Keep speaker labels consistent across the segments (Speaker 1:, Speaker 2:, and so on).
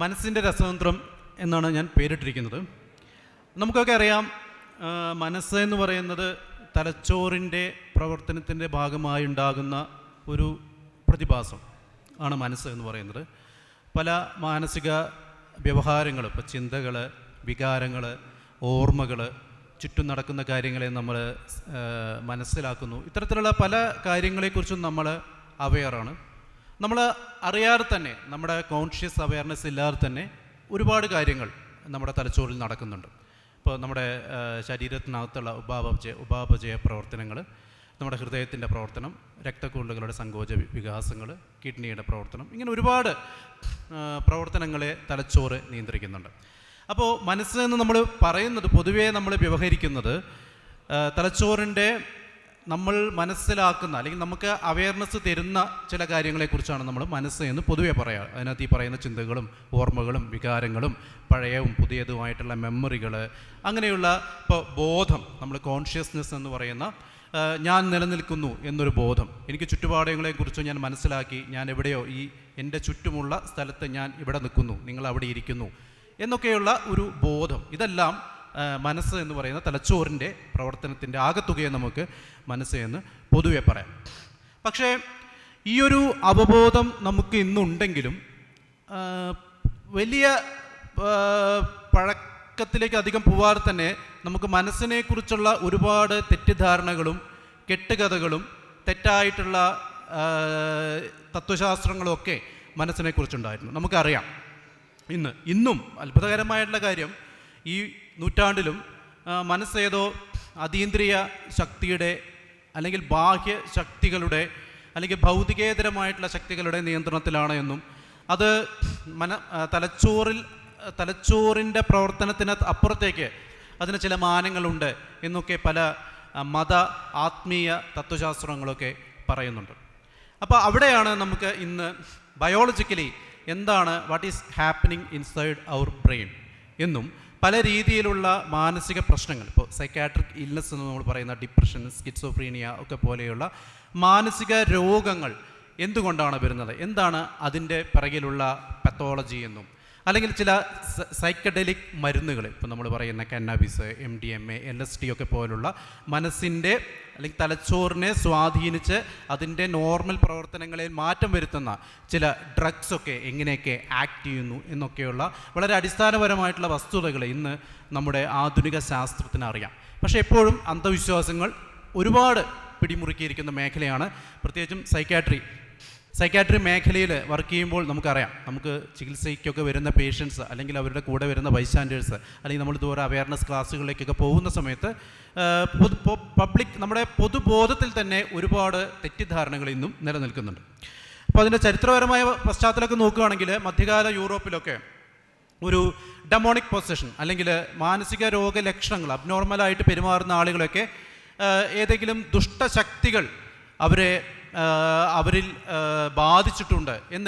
Speaker 1: മനസ്സിൻ്റെ രസതന്ത്രം എന്നാണ് ഞാൻ പേരിട്ടിരിക്കുന്നത്. നമുക്കൊക്കെ അറിയാം, മനസ്സ് എന്ന് പറയുന്നത് തലച്ചോറിൻ്റെ പ്രവർത്തനത്തിൻ്റെ ഭാഗമായി ഉണ്ടാകുന്ന ഒരു പ്രതിഭാസം ആണ് മനസ്സ് എന്ന് പറയുന്നത്. പല മാനസിക വ്യവഹാരങ്ങൾ, ഇപ്പോൾ ചിന്തകൾ, വികാരങ്ങൾ, ഓർമ്മകൾ, ചുറ്റും നടക്കുന്ന കാര്യങ്ങളെ നമ്മൾ മനസ്സിലാക്കുന്നു. ഇത്തരത്തിലുള്ള പല കാര്യങ്ങളെക്കുറിച്ചും നമ്മൾ അവെയറാണ്. നമ്മൾ അറിയാതെ തന്നെ, നമ്മുടെ കോൺഷ്യസ് അവെയർനെസ് ഇല്ലാതെ തന്നെ ഒരുപാട് കാര്യങ്ങൾ നമ്മുടെ തലച്ചോറിൽ നടക്കുന്നുണ്ട്. ഇപ്പോൾ നമ്മുടെ ശരീരത്തിനകത്തുള്ള ഉപാപചയ പ്രവർത്തനങ്ങൾ, നമ്മുടെ ഹൃദയത്തിൻ്റെ പ്രവർത്തനം, രക്തക്കുഴലുകളുടെ സങ്കോച വികാസങ്ങൾ, കിഡ്നിയുടെ പ്രവർത്തനം, ഇങ്ങനെ ഒരുപാട് പ്രവർത്തനങ്ങളെ തലച്ചോറ് നിയന്ത്രിക്കുന്നുണ്ട്. അപ്പോൾ മനസ്സ് എന്ന് നമ്മൾ പറയുന്നത്, പൊതുവേ നമ്മൾ വ്യവഹരിക്കുന്നത് തലച്ചോറിൻ്റെ നമ്മൾ മനസ്സിലാക്കുന്ന അല്ലെങ്കിൽ നമുക്ക് അവെയർനെസ് തരുന്ന ചില കാര്യങ്ങളെക്കുറിച്ചാണ് നമ്മൾ മനസ്സ് എന്ന് പൊതുവേ പറയുക. അതിനകത്ത് ഈ പറയുന്ന ചിന്തകളും ഓർമ്മകളും വികാരങ്ങളും പഴയവും പുതിയതുമായിട്ടുള്ള മെമ്മറികൾ, അങ്ങനെയുള്ള ഇപ്പോൾ ബോധം, നമ്മൾ കോൺഷ്യസ്നെസ് എന്ന് പറയുന്ന ഞാൻ നിലനിൽക്കുന്നു എന്നൊരു ബോധം, എനിക്ക് ചുറ്റുപാടുകളെക്കുറിച്ച് ഞാൻ മനസ്സിലാക്കി, ഞാൻ എവിടെയോ ഈ എൻ്റെ ചുറ്റുമുള്ള സ്ഥലത്ത് ഞാൻ ഇവിടെ നിൽക്കുന്നു, നിങ്ങൾ അവിടെ ഇരിക്കുന്നു എന്നൊക്കെയുള്ള ഒരു ബോധം, ഇതെല്ലാം മനസ്സ് എന്ന് പറയുന്ന തലച്ചോറിൻ്റെ പ്രവർത്തനത്തിൻ്റെ ആകത്തുകയെ നമുക്ക് മനസ്സ് എന്ന് പൊതുവെ പറയാം. പക്ഷേ ഈ ഒരു അവബോധം നമുക്ക് ഇന്നുണ്ടെങ്കിലും വലിയ പഴക്കത്തിലേക്ക് അധികം പോവാതെ തന്നെ നമുക്ക് മനസ്സിനെക്കുറിച്ചുള്ള ഒരുപാട് തെറ്റിദ്ധാരണകളും കെട്ടുകഥകളും തെറ്റായിട്ടുള്ള തത്വശാസ്ത്രങ്ങളും ഒക്കെ മനസ്സിനെക്കുറിച്ചുണ്ടായിരുന്നു. നമുക്കറിയാം, ഇന്നും അത്ഭുതകരമായിട്ടുള്ള കാര്യം, ഈ നൂറ്റാണ്ടിലും മനസ്സേതോ അതീന്ദ്രിയ ശക്തിയുടെ അല്ലെങ്കിൽ ബാഹ്യ ശക്തികളുടെ അല്ലെങ്കിൽ ഭൗതികേതരമായിട്ടുള്ള ശക്തികളുടെ നിയന്ത്രണത്തിലാണ് എന്നും അത് തലച്ചോറിൻ്റെ പ്രവർത്തനത്തിന് അപ്പുറത്തേക്ക് അതിന് ചില മാനങ്ങളുണ്ട് എന്നൊക്കെ പല മത ആത്മീയ തത്വശാസ്ത്രങ്ങളൊക്കെ പറയുന്നുണ്ട്. അപ്പോൾ അവിടെയാണ് നമുക്ക് ഇന്ന് ബയോളജിക്കലി എന്താണ് what is happening inside our brain എന്നും പല രീതിയിലുള്ള മാനസിക പ്രശ്നങ്ങൾ, ഇപ്പോൾ സൈക്കാട്രിക് ഇൽനെസ് എന്ന് നമ്മൾ പറയുന്ന ഡിപ്രഷൻ, സ്കിറ്റ്സോഫ്രീനിയ ഒക്കെ പോലെയുള്ള മാനസിക രോഗങ്ങൾ എന്തുകൊണ്ടാണ് വരുന്നത്, എന്താണ് അതിൻ്റെ പിറകിലുള്ള പത്തോളജി എന്നും, അല്ലെങ്കിൽ ചില സൈക്കഡെലിക് മരുന്നുകൾ, ഇപ്പോൾ നമ്മൾ പറയുന്ന കന്നാബിസ്, MDMA, LSD ഒക്കെ പോലുള്ള മനസ്സിൻ്റെ അല്ലെങ്കിൽ തലച്ചോറിനെ സ്വാധീനിച്ച് അതിൻ്റെ നോർമൽ പ്രവർത്തനങ്ങളിൽ മാറ്റം വരുത്തുന്ന ചില ഡ്രഗ്സൊക്കെ എങ്ങനെയൊക്കെ ആക്ട് ചെയ്യുന്നു എന്നൊക്കെയുള്ള വളരെ അടിസ്ഥാനപരമായിട്ടുള്ള വസ്തുതകൾ ഇന്ന് നമ്മുടെ ആധുനിക ശാസ്ത്രത്തിന് അറിയാം. പക്ഷേ എപ്പോഴും അന്ധവിശ്വാസങ്ങൾ ഒരുപാട് പിടിമുറുക്കിയിരിക്കുന്ന മേഖലയാണ്. പ്രത്യേകിച്ചും സൈക്കാട്രി മേഖലയിൽ വർക്ക് ചെയ്യുമ്പോൾ നമുക്കറിയാം, നമുക്ക് ചികിത്സയ്ക്കൊക്കെ വരുന്ന പേഷ്യൻസ് അല്ലെങ്കിൽ അവരുടെ കൂടെ വരുന്ന ബൈസ്റ്റാൻഡേഴ്സ്, അല്ലെങ്കിൽ നമ്മൾ ഇതുപോലെ അവയർനെസ് ക്ലാസ്സുകളിലേക്കൊക്കെ പോകുന്ന സമയത്ത് നമ്മുടെ പൊതുബോധത്തിൽ തന്നെ ഒരുപാട് തെറ്റിദ്ധാരണകൾ ഇന്നും നിലനിൽക്കുന്നുണ്ട്. അപ്പോൾ അതിൻ്റെ ചരിത്രപരമായ പശ്ചാത്തലമൊക്കെ നോക്കുകയാണെങ്കിൽ മധ്യകാല യൂറോപ്പിലൊക്കെ ഒരു ഡെമോണിക് പൊസഷൻ അല്ലെങ്കിൽ മാനസിക രോഗലക്ഷണങ്ങൾ, അബ്നോർമലായിട്ട് പെരുമാറുന്ന ആളുകളൊക്കെ ഏതെങ്കിലും ദുഷ്ടശക്തികൾ അവരിൽ ബാധിച്ചിട്ടുണ്ട് എന്ന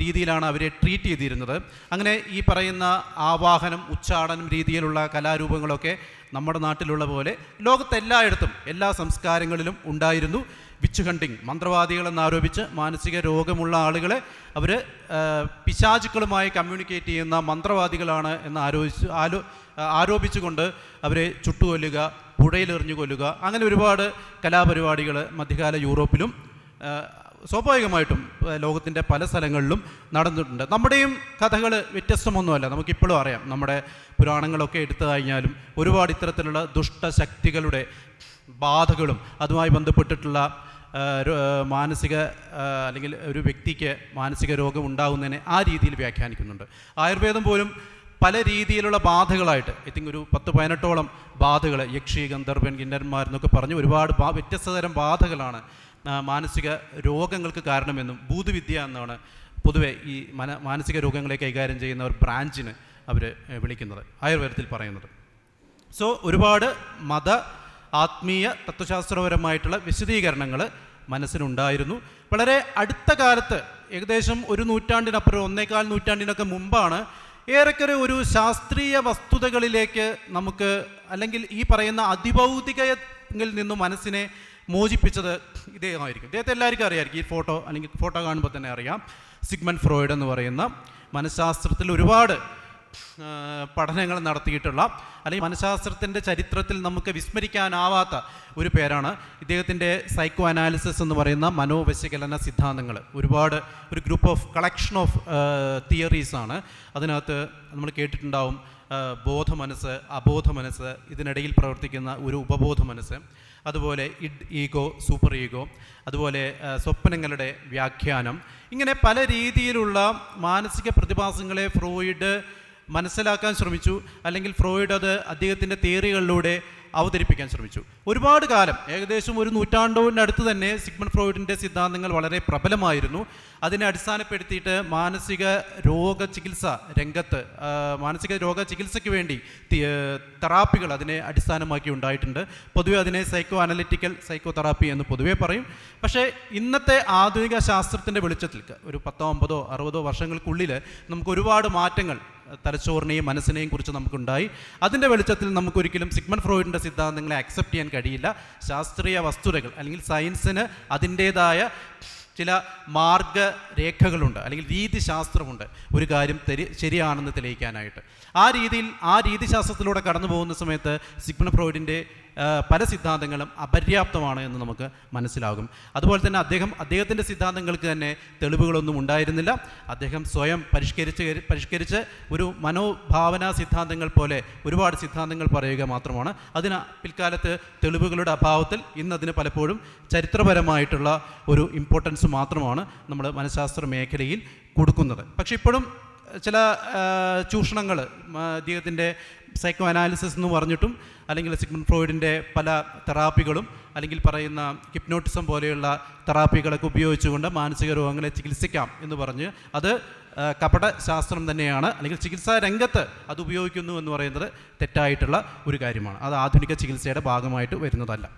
Speaker 1: രീതിയിലാണ് അവരെ ട്രീറ്റ് ചെയ്തിരുന്നത്. അങ്ങനെ ഈ പറയുന്ന ആവാഹനം, ഉച്ചാടനം രീതിയിലുള്ള കലാരൂപങ്ങളൊക്കെ നമ്മുടെ നാട്ടിലുള്ള പോലെ ലോകത്തെല്ലായിടത്തും എല്ലാ സംസ്കാരങ്ങളിലും ഉണ്ടായിരുന്നു. വിച്ച് ഹണ്ടിങ്, മന്ത്രവാദികളെന്നാരോപിച്ച് മാനസിക രോഗമുള്ള ആളുകളെ അവർ പിശാചുക്കളുമായി കമ്മ്യൂണിക്കേറ്റ് ചെയ്യുന്ന മന്ത്രവാദികളാണ് എന്ന് ആരോപിച്ചുകൊണ്ട് അവരെ ചുട്ടുകൊല്ലുക, പുഴയിലെറിഞ്ഞു കൊല്ലുക, അങ്ങനെ ഒരുപാട് കലാപരിപാടികൾ മധ്യകാല യൂറോപ്പിലും സ്വാഭാവികമായിട്ടും ലോകത്തിൻ്റെ പല സ്ഥലങ്ങളിലും നടന്നിട്ടുണ്ട്. നമ്മുടെയും കഥകൾ വ്യത്യസ്തമൊന്നുമല്ല. നമുക്കിപ്പോഴും അറിയാം, നമ്മുടെ പുരാണങ്ങളൊക്കെ എടുത്തു കഴിഞ്ഞാലും ഒരുപാട് ഇത്തരത്തിലുള്ള ദുഷ്ടശക്തികളുടെ ബാധകളും അതുമായി ബന്ധപ്പെട്ടിട്ടുള്ള മാനസിക അല്ലെങ്കിൽ ഒരു വ്യക്തിക്ക് മാനസിക രോഗം ഉണ്ടാകുന്നതിനെ ആ രീതിയിൽ വ്യാഖ്യാനിക്കുന്നുണ്ട്. ആയുർവേദം പോലും പല രീതിയിലുള്ള ബാധകളായിട്ട്, ഐ തിങ്ക് ഒരു 10-18ഓളം ബാധകൾ, യക്ഷി, ഗന്ധർവൻ, കിന്നരന്മാർ എന്നൊക്കെ പറഞ്ഞ് ഒരുപാട് വ്യത്യസ്ത തരം ബാധകളാണ് മാനസിക രോഗങ്ങൾക്ക് കാരണമെന്നും ഭൂതവിദ്യ എന്നാണ് പൊതുവെ ഈ മാനസിക രോഗങ്ങളെ കൈകാര്യം ചെയ്യുന്ന ഒരു ബ്രാഞ്ചിന് അവർ വിളിക്കുന്നത്, ആയുർവേദത്തിൽ പറയുന്നത്. സോ ഒരുപാട് മത ആത്മീയ തത്വശാസ്ത്രപരമായിട്ടുള്ള വിശദീകരണങ്ങൾ മനസ്സിനുണ്ടായിരുന്നു. വളരെ അടുത്ത കാലത്ത്, ഏകദേശം ഒരു നൂറ്റാണ്ടിനപ്പുറം, 1.25 നൂറ്റാണ്ടിനൊക്കെ മുമ്പാണ് ഏറെക്കുറെ ഒരു ശാസ്ത്രീയ വസ്തുതകളിലേക്ക് നമുക്ക്, അല്ലെങ്കിൽ ഈ പറയുന്ന അതിഭൗതികയിൽ നിന്നും മനസ്സിനെ മോചിപ്പിച്ചത് ഇദ്ദേഹമായിരിക്കും. ഇദ്ദേഹത്തെ എല്ലാവർക്കും അറിയാമായിരിക്കും. ഈ ഫോട്ടോ കാണുമ്പോൾ തന്നെ അറിയാം. സിഗ്മണ്ട് ഫ്രോയിഡ് എന്ന് പറയുന്ന മനഃശാസ്ത്രത്തിൽ ഒരുപാട് പഠനങ്ങൾ നടത്തിയിട്ടുള്ള, അല്ലെങ്കിൽ മനഃശാസ്ത്രത്തിൻ്റെ ചരിത്രത്തിൽ നമുക്ക് വിസ്മരിക്കാനാവാത്ത ഒരു പേരാണ്. ഇദ്ദേഹത്തിൻ്റെ സൈക്കോ അനാലിസിസ് എന്ന് പറയുന്ന മനോവിശകലന സിദ്ധാന്തങ്ങൾ ഒരു ഗ്രൂപ്പ് ഓഫ് കളക്ഷൻ ഓഫ് തിയറീസാണ്. അതിനകത്ത് നമ്മൾ കേട്ടിട്ടുണ്ടാവും ബോധ മനസ്സ്, അബോധ മനസ്സ്, ഇതിനിടയിൽ പ്രവർത്തിക്കുന്ന ഒരു ഉപബോധ മനസ്സ്, അതുപോലെ ഈഗോ, സൂപ്പർ ഈഗോ, അതുപോലെ സ്വപ്നങ്ങളുടെ വ്യാഖ്യാനം. ഇങ്ങനെ പല രീതിയിലുള്ള മാനസിക പ്രതിഭാസങ്ങളെ ഫ്രോയിഡ് മനസ്സിലാക്കാൻ ശ്രമിച്ചു, അല്ലെങ്കിൽ ഫ്രോയിഡ് അത് അദ്ദേഹത്തിൻ്റെ തിയറികളിലൂടെ അവതരിപ്പിക്കാൻ ശ്രമിച്ചു. ഒരുപാട് കാലം, ഏകദേശം ഒരു നൂറ്റാണ്ടിനടുത്ത് തന്നെ സിഗ്മണ്ട് ഫ്രോയിഡിൻ്റെ സിദ്ധാന്തങ്ങൾ വളരെ പ്രബലമായിരുന്നു. അതിനെ അടിസ്ഥാനപ്പെടുത്തിയിട്ട് മാനസിക രോഗ ചികിത്സ രംഗത്ത്, മാനസിക രോഗ ചികിത്സയ്ക്ക് വേണ്ടി തെറാപ്പികൾ അതിനെ അടിസ്ഥാനമാക്കി ഉണ്ടായിട്ടുണ്ട്. പൊതുവെ അതിനെ സൈക്കോ അനലിറ്റിക്കൽ സൈക്കോ തെറാപ്പി എന്ന് പൊതുവേ പറയും. പക്ഷേ ഇന്നത്തെ ആധുനിക ശാസ്ത്രത്തിൻ്റെ വെളിച്ചത്തിൽ ഒരു 10, 50, 60 വർഷങ്ങൾക്കുള്ളിൽ നമുക്ക് ഒരുപാട് മാറ്റങ്ങൾ തലച്ചോറിനെയും മനസ്സിനെയും കുറിച്ച് നമുക്കുണ്ടായി. അതിൻ്റെ വെളിച്ചത്തിൽ നമുക്കൊരിക്കലും സിഗ്മണ്ട് ഫ്രോയിഡിൻ്റെ സിദ്ധാന്തങ്ങളെ അക്സെപ്റ്റ് ചെയ്യാൻ കഴിയില്ല. ശാസ്ത്രീയ വസ്തുതകൾ, അല്ലെങ്കിൽ സയൻസിന് അതിൻ്റേതായ ചില മാർഗരേഖകളുണ്ട്, അല്ലെങ്കിൽ രീതിശാസ്ത്രമുണ്ട് ഒരു കാര്യം ശരിയാണെന്ന് തെളിയിക്കാനായിട്ട്. ആ രീതിശാസ്ത്രത്തിലൂടെ കടന്നു പോകുന്ന സമയത്ത് സിഗ്മണ്ട് ഫ്രോയിഡിൻ്റെ പല സിദ്ധാന്തങ്ങളും അപര്യാപ്തമാണ് എന്ന് നമുക്ക് മനസ്സിലാകും. അതുപോലെ തന്നെ അദ്ദേഹത്തിൻ്റെ സിദ്ധാന്തങ്ങൾക്ക് തന്നെ തെളിവുകളൊന്നും ഉണ്ടായിരുന്നില്ല. അദ്ദേഹം സ്വയം പരിഷ്കരിച്ച് ഒരു മനോഭാവനാ സിദ്ധാന്തങ്ങൾ പോലെ ഒരുപാട് സിദ്ധാന്തങ്ങൾ പറയുക മാത്രമാണ്. അതിന് പിൽക്കാലത്ത് തെളിവുകളുടെ അഭാവത്തിൽ ഇന്നതിന് പലപ്പോഴും ചരിത്രപരമായിട്ടുള്ള ഒരു ഇമ്പോർട്ടൻസ് മാത്രമാണ് നമ്മൾ മനഃശാസ്ത്ര മേഖലയിൽ കൊടുക്കുന്നത്. പക്ഷെ ഇപ്പോഴും ചില ചൂഷണങ്ങൾ അദ്ദേഹത്തിൻ്റെ സൈക്കോ അനാലിസിസ് എന്ന് പറഞ്ഞിട്ടും, അല്ലെങ്കിൽ സിഗ്മണ്ട് ഫ്രോയിഡിൻ്റെ പല തെറാപ്പികളും, അല്ലെങ്കിൽ പറയുന്ന ഹിപ്നോട്ടിസം പോലെയുള്ള തെറാപ്പികളൊക്കെ ഉപയോഗിച്ചുകൊണ്ട് മാനസിക രോഗങ്ങളെ ചികിത്സിക്കാം എന്ന് പറഞ്ഞ് അത് കപട ശാസ്ത്രം തന്നെയാണ്, അല്ലെങ്കിൽ ചികിത്സാ രംഗത്ത് അത് ഉപയോഗിക്കുന്നു എന്ന് പറയുന്നത് തെറ്റായിട്ടുള്ള ഒരു കാര്യമാണ്. അത് ആധുനിക ചികിത്സയുടെ ഭാഗമായിട്ട് വരുന്നതല്ല.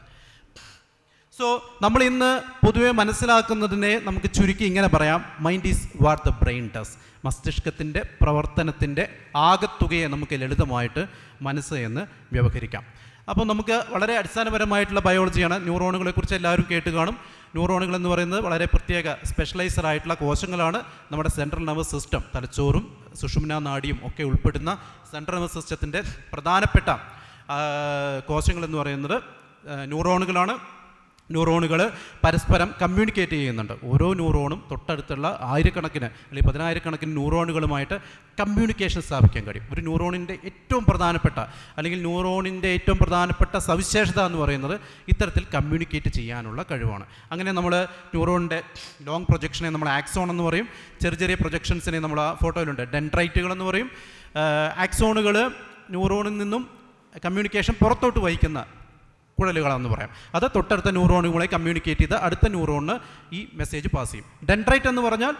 Speaker 1: സോ നമ്മൾ ഇന്ന് പൊതുവെ മനസ്സിലാക്കുന്നതിനെ നമുക്ക് ചുരുക്കി ഇങ്ങനെ പറയാം: mind is what the brain does. മസ്തിഷ്കത്തിൻ്റെ പ്രവർത്തനത്തിൻ്റെ ആകത്തുകയെ നമുക്ക് ലളിതമായിട്ട് മനസ്സ് എന്ന് വ്യവഹരിക്കാം. അപ്പോൾ നമുക്ക് വളരെ അടിസ്ഥാനപരമായിട്ടുള്ള ബയോളജിയാണ്. ന്യൂറോണുകളെക്കുറിച്ച് എല്ലാവരും കേട്ട് കാണും. ന്യൂറോണുകൾ എന്ന് പറയുന്നത് വളരെ പ്രത്യേക സ്പെഷ്യലൈസ്ഡ് ആയിട്ടുള്ള കോശങ്ങളാണ്. നമ്മുടെ സെൻട്രൽ നെർവസ് സിസ്റ്റം, തലച്ചോറും സുഷുമ്നാ നാഡിയും ഒക്കെ ഉൾപ്പെടുന്ന സെൻട്രൽ നെർവസ് സിസ്റ്റത്തിൻ്റെ പ്രധാനപ്പെട്ട കോശങ്ങളെന്ന് പറയുന്നത് ന്യൂറോണുകളാണ്. ന്യൂറോണുകൾ പരസ്പരം കമ്മ്യൂണിക്കേറ്റ് ചെയ്യുന്നുണ്ട്. ഓരോ ന്യൂറോണും തൊട്ടടുത്തുള്ള ആയിരക്കണക്കിന് അല്ലെങ്കിൽ 10,000-കണക്കിന് ന്യൂറോണുകളുമായിട്ട് കമ്മ്യൂണിക്കേഷൻ സ്ഥാപിക്കാൻ കഴിയും. ഒരു ന്യൂറോണിൻ്റെ ഏറ്റവും പ്രധാനപ്പെട്ട സവിശേഷത എന്ന് പറയുന്നത് ഇത്തരത്തിൽ കമ്മ്യൂണിക്കേറ്റ് ചെയ്യാനുള്ള കഴിവാണ്. അങ്ങനെ നമ്മൾ ന്യൂറോണിൻ്റെ ലോങ് പ്രൊജക്ഷനെ നമ്മൾ ആക്സോൺ എന്ന് പറയും. ചെറിയ പ്രൊജക്ഷൻസിനെ നമ്മൾ ആ ഫോട്ടോയിലുണ്ട് ഡെൻഡ്രൈറ്റുകൾ എന്ന് പറയും. ആക്സോണുകൾ ന്യൂറോണിൽ നിന്നും കമ്മ്യൂണിക്കേഷൻ പുറത്തോട്ട് വഹിക്കുന്ന കുഴലുകളാണെന്ന് പറയാം. അത് തൊട്ടടുത്ത ന്യൂറോണുകളെ കമ്മ്യൂണിക്കേറ്റ് ചെയ്ത് അടുത്ത ന്യൂറോണിന് ഈ മെസ്സേജ് പാസ് ചെയ്യും. ഡെൻഡ്രൈറ്റ് എന്ന് പറഞ്ഞാൽ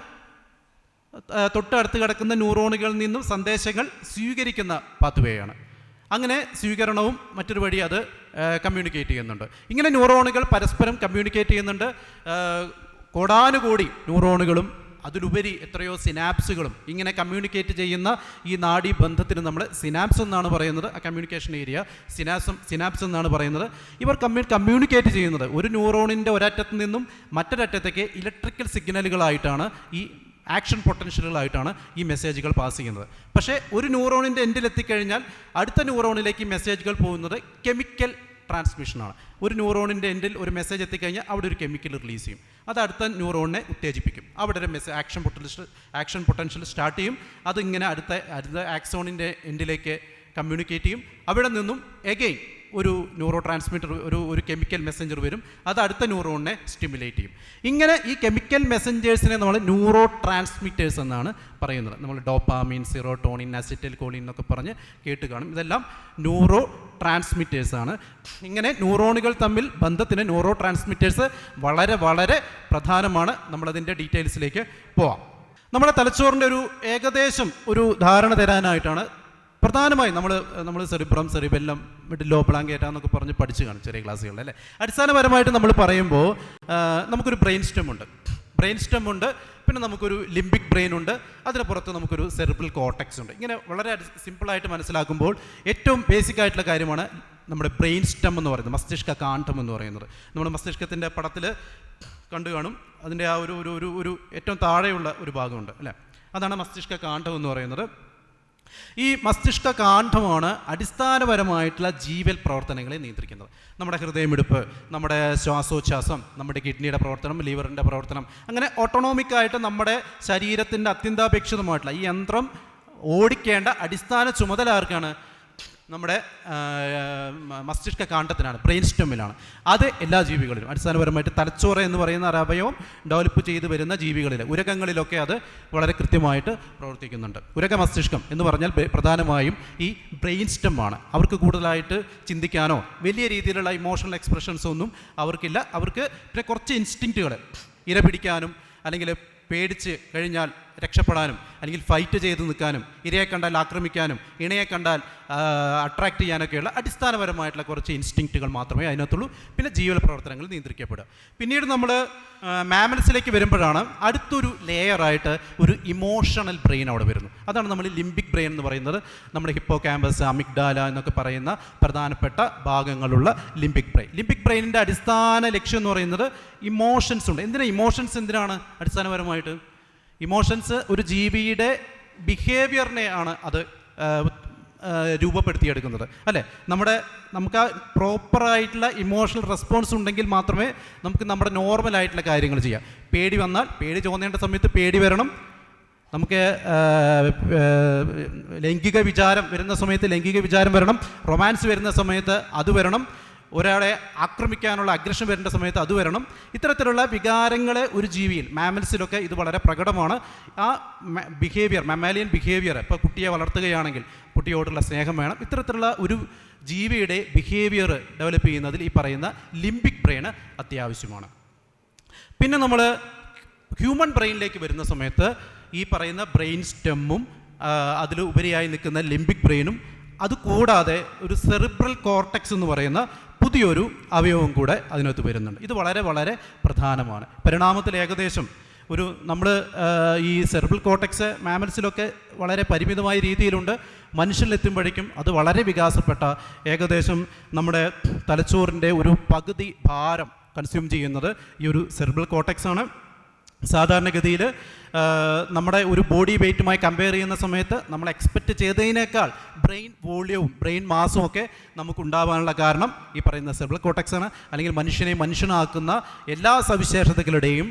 Speaker 1: തൊട്ടടുത്ത് കിടക്കുന്ന ന്യൂറോണുകളിൽ നിന്നും സന്ദേശങ്ങൾ സ്വീകരിക്കുന്ന പാത്വേയാണ്. അങ്ങനെ സ്വീകരണവും മറ്റൊരു വഴി അത് കമ്മ്യൂണിക്കേറ്റ് ചെയ്യുന്നുണ്ട്. ഇങ്ങനെ ന്യൂറോണുകൾ പരസ്പരം കമ്മ്യൂണിക്കേറ്റ് ചെയ്യുന്നുണ്ട്. കോടാനുകോടി ന്യൂറോണുകളും അതിലുപരി എത്രയോ സിനാപ്സുകളും ഇങ്ങനെ കമ്മ്യൂണിക്കേറ്റ് ചെയ്യുന്ന ഈ നാഡീബന്ധത്തിന് നമ്മൾ സിനാപ്സ് എന്നാണ് പറയുന്നത്. ആ കമ്മ്യൂണിക്കേഷൻ ഏരിയ സിനാപ്സ് എന്നാണ് പറയുന്നത്. ഇവർ കമ്മ്യൂണിക്കേറ്റ് ചെയ്യുന്നത് ഒരു ന്യൂറോണിൻ്റെ ഒരറ്റത്ത് നിന്നും മറ്റൊരറ്റത്തേക്ക് ഇലക്ട്രിക്കൽ സിഗ്നലുകളായിട്ടാണ്, ഈ ആക്ഷൻ പൊട്ടൻഷ്യലുകളായിട്ടാണ് ഈ മെസ്സേജുകൾ പാസ് ചെയ്യുന്നത്. പക്ഷേ ഒരു ന്യൂറോണിൻ്റെ എൻഡിലെത്തിക്കഴിഞ്ഞാൽ അടുത്ത ന്യൂറോണിലേക്ക് ഈ മെസ്സേജുകൾ പോകുന്നത് കെമിക്കൽ ട്രാൻസ്മിഷനാണ്. ഒരു ന്യൂറോണിൻ്റെ എൻഡിൽ ഒരു മെസ്സേജ് എത്തിക്കഴിഞ്ഞാൽ അവിടെ ഒരു കെമിക്കൽ റിലീസ് ചെയ്യും. അത് അടുത്ത ന്യൂറോണിനെ ഉത്തേജിപ്പിക്കും. അവിടെ ഒരു ആക്ഷൻ പൊട്ടൻഷ്യൽ സ്റ്റാർട്ട് ചെയ്യും. അതിങ്ങനെ അടുത്ത ആക്സോണിൻ്റെ എൻഡിലേക്ക് കമ്മ്യൂണിക്കേറ്റ് ചെയ്യും. അവിടെ നിന്നും എഗെയിൻ ഒരു ന്യൂറോ ട്രാൻസ്മിറ്റർ, ഒരു കെമിക്കൽ മെസ്സഞ്ചർ വരും. അത് അടുത്ത ന്യൂറോണിനെ സ്റ്റിമുലേറ്റ് ചെയ്യും. ഇങ്ങനെ ഈ കെമിക്കൽ മെസ്സഞ്ചേഴ്സിനെ നമ്മൾ ന്യൂറോ ട്രാൻസ്മിറ്റേഴ്സ് എന്നാണ് പറയുന്നത്. നമ്മൾ ഡോപ്പാമിൻ, സിറോട്ടോണിൻ, അസിറ്റൈൽ കോളിൻ എന്നൊക്കെ പറഞ്ഞ് കേട്ട് കാണും. ഇതെല്ലാം ന്യൂറോ ട്രാൻസ്മിറ്റേഴ്സാണ്. ഇങ്ങനെ ന്യൂറോണുകൾ തമ്മിൽ ബന്ധത്തിന് ന്യൂറോ ട്രാൻസ്മിറ്റേഴ്സ് വളരെ വളരെ പ്രധാനമാണ്. നമ്മളതിൻ്റെ ഡീറ്റെയിൽസിലേക്ക് പോവാം. നമ്മുടെ തലച്ചോറിൻ്റെ ഒരു ഏകദേശം ഒരു ധാരണ തരാനായിട്ടാണ് പ്രധാനമായും നമ്മൾ സെറിബെല്ലം, മിഡിൽ ഓബ്ലാങ്കേറ്റ എന്നൊക്കെ പറഞ്ഞ് പഠിച്ചു കാണും ചെറിയ ക്ലാസ്സുകളിൽ അല്ലേ. അടിസ്ഥാനപരമായിട്ട് നമ്മൾ പറയുമ്പോൾ നമുക്കൊരു ബ്രെയിൻ സ്റ്റെം ഉണ്ട്, പിന്നെ നമുക്കൊരു ലിംബിക് ബ്രെയിൻ ഉണ്ട്, അതിന് പുറത്ത് നമുക്കൊരു സെറിബ്രൽ കോർട്ടെക്സ് ഉണ്ട്. ഇങ്ങനെ വളരെ സിമ്പിളായിട്ട് മനസ്സിലാക്കുമ്പോൾ ഏറ്റവും ബേസിക് ആയിട്ടുള്ള കാര്യമാണ് നമ്മുടെ ബ്രെയിൻ സ്റ്റം എന്ന് പറയുന്നത്, മസ്തിഷ്ക കാണ്ഡം എന്ന് പറയുന്നത്. നമ്മുടെ മസ്തിഷ്കത്തിൻ്റെ പടത്തിൽ കണ്ടു കാണും, അതിൻ്റെ ആ ഒരു ഒരു ഒരു ഏറ്റവും താഴെയുള്ള ഒരു ഭാഗമുണ്ട് അല്ലേ, അതാണ് മസ്തിഷ്ക കാണ്ഡം എന്ന് പറയുന്നത്. ഈ മസ്തിഷ്ക കാണ്ഡമാണ് അടിസ്ഥാനപരമായിട്ടുള്ള ജീവൽ പ്രവർത്തനങ്ങളെ നിയന്ത്രിക്കുന്നത്. നമ്മുടെ ഹൃദയമിടിപ്പ്, നമ്മുടെ ശ്വാസോച്ഛ്വാസം, നമ്മുടെ കിഡ്നിയുടെ പ്രവർത്തനം, ലിവറിൻ്റെ പ്രവർത്തനം, അങ്ങനെ ഓട്ടോണോമിക്കായിട്ട് നമ്മുടെ ശരീരത്തിൻ്റെ അത്യന്താപേക്ഷിതമായിട്ടുള്ള ഈ യന്ത്രം ഓടിക്കേണ്ട അടിസ്ഥാന ചുമതല ആർക്കാണ്? നമ്മുടെ മസ്തിഷ്ക കാണ്ഡത്തിനാണ്, ബ്രെയിൻ സ്റ്റെമ്മിലാണ്. അത് എല്ലാ ജീവികളിലും അടിസ്ഥാനപരമായിട്ട് തലച്ചോറ് എന്ന് പറയുന്ന അവയവം ഡെവലപ്പ് ചെയ്ത് വരുന്ന ജീവികളിൽ, ഉരകങ്ങളിലൊക്കെ അത് വളരെ കൃത്യമായിട്ട് പ്രവർത്തിക്കുന്നുണ്ട്. ഉരക മസ്തിഷ്കം എന്ന് പറഞ്ഞാൽ പ്രധാനമായും ഈ ബ്രെയിൻ സ്റ്റെമ്മാണ്. അവർക്ക് കൂടുതലായിട്ട് ചിന്തിക്കാനോ വലിയ രീതിയിലുള്ള ഇമോഷണൽ എക്സ്പ്രഷൻസ് ഒന്നും അവർക്കില്ല. അവർക്ക് പിന്നെ കുറച്ച് ഇൻസ്റ്റിങ്ക്റ്റുകൾ, ഇര പിടിക്കാനും അല്ലെങ്കിൽ പേടിച്ച് കഴിഞ്ഞാൽ രക്ഷപ്പെടാനും അല്ലെങ്കിൽ ഫൈറ്റ് ചെയ്ത് നിൽക്കാനും, ഇരയെ കണ്ടാൽ ആക്രമിക്കാനും, ഇണയെ കണ്ടാൽ അട്രാക്റ്റ് ചെയ്യാനൊക്കെയുള്ള അടിസ്ഥാനപരമായിട്ടുള്ള കുറച്ച് ഇൻസ്റ്റിങ്ക്റ്റുകൾ മാത്രമേ അതിനകത്തുള്ളൂ. പിന്നെ ജീവൽ പ്രവർത്തനങ്ങൾ നിയന്ത്രിക്കപ്പെടുക. പിന്നീട് നമ്മൾ മാമൽസിലേക്ക് വരുമ്പോഴാണ് അടുത്തൊരു ലെയറായിട്ട് ഒരു ഇമോഷണൽ ബ്രെയിൻ അവിടെ വരുന്നു. അതാണ് നമ്മൾ ലിംബിക് ബ്രെയിൻ എന്ന് പറയുന്നത്. നമ്മുടെ ഹിപ്പോ ക്യാമ്പസ്, അമിഗ്ഡാല എന്നൊക്കെ പറയുന്ന പ്രധാനപ്പെട്ട ഭാഗങ്ങളുള്ള ലിംബിക് ബ്രെയിൻ. ലിംബിക് ബ്രെയിനിൻ്റെ അടിസ്ഥാന ലക്ഷ്യം എന്ന് പറയുന്നത് ഇമോഷൻസ് ഉണ്ട്. ഇമോഷൻസ് എന്തിനാണ് അടിസ്ഥാനപരമായിട്ട്? ഇമോഷൻസ് ഒരു ജീവിയുടെ ബിഹേവിയറിനെ ആണ് അത് രൂപപ്പെടുത്തിയെടുക്കുന്നത് അല്ലേ. നമുക്ക് ആ പ്രോപ്പറായിട്ടുള്ള ഇമോഷണൽ റെസ്പോൺസ് ഉണ്ടെങ്കിൽ മാത്രമേ നമുക്ക് നമ്മുടെ നോർമലായിട്ടുള്ള കാര്യങ്ങൾ ചെയ്യാം. പേടി വന്നാൽ പേടി തോന്നേണ്ട സമയത്ത് പേടി വരണം. നമുക്ക് ലൈംഗിക വിചാരം വരുന്ന സമയത്ത് ലൈംഗിക വിചാരം വരണം. റൊമാൻസ് വരുന്ന സമയത്ത് അത് വരണം. ഒരാളെ ആക്രമിക്കാനുള്ള അഗ്രഷൻ വരേണ്ട സമയത്ത് അത് വരണം. ഇത്തരത്തിലുള്ള വികാരങ്ങളെ ഒരു ജീവിയിൽ, മാമൽസിലൊക്കെ ഇത് വളരെ പ്രകടമാണ്. ആ ബിഹേവിയർ, മമാലിയൻ ബിഹേവിയർ, ഇപ്പോൾ കുട്ടിയെ വളർത്തുകയാണെങ്കിൽ കുട്ടിയോടുള്ള സ്നേഹം വേണം. ഇത്തരത്തിലുള്ള ഒരു ജീവിയുടെ ബിഹേവിയർ ഡെവലപ്പ് ചെയ്യുന്നതിൽ ഈ പറയുന്ന ലിംബിക് ബ്രെയിന് അത്യാവശ്യമാണ്. പിന്നെ നമ്മൾ ഹ്യൂമൻ ബ്രെയിനിലേക്ക് വരുന്ന സമയത്ത് ഈ പറയുന്ന ബ്രെയിൻ സ്റ്റെമ്മും അതിൽ ഉപരിയായി നിൽക്കുന്ന ലിംബിക് ബ്രെയിനും, അതുകൂടാതെ ഒരു സെറിബ്രൽ കോർട്ടെക്സ് എന്ന് പറയുന്ന പുതിയൊരു അവയവം കൂടെ അതിനകത്ത് വരുന്നുണ്ട്. ഇത് വളരെ വളരെ പ്രധാനമാണ്. പരിണാമത്തിൽ ഏകദേശം നമ്മൾ ഈ സെറിബ്രൽ കോർട്ടെക്സ് മാമൽസിലൊക്കെ വളരെ പരിമിതമായ രീതിയിലുണ്ട്. മനുഷ്യനിലെത്തുമ്പോഴേക്കും അത് വളരെ വികാസപ്പെട്ട, ഏകദേശം നമ്മുടെ തലച്ചോറിൻ്റെ ഒരു പകുതി ഭാരം കൺസ്യൂം ചെയ്യുന്നത് ഈ ഒരു സെറിബ്രൽ കോർട്ടെക്സ് ആണ്. സാധാരണഗതിയിൽ നമ്മുടെ ഒരു ബോഡി വെയ്റ്റുമായി കമ്പയർ ചെയ്യുന്ന സമയത്ത് നമ്മൾ എക്സ്പെക്റ്റ് ചെയ്തതിനേക്കാൾ ബ്രെയിൻ വോള്യവും ബ്രെയിൻ മാസും ഒക്കെ നമുക്കുണ്ടാവാനുള്ള കാരണം ഈ പറയുന്ന സെറിബ്രൽ കോർട്ടെക്സ് ആണ്. അല്ലെങ്കിൽ മനുഷ്യനാക്കുന്ന എല്ലാ സവിശേഷതകളുടെയും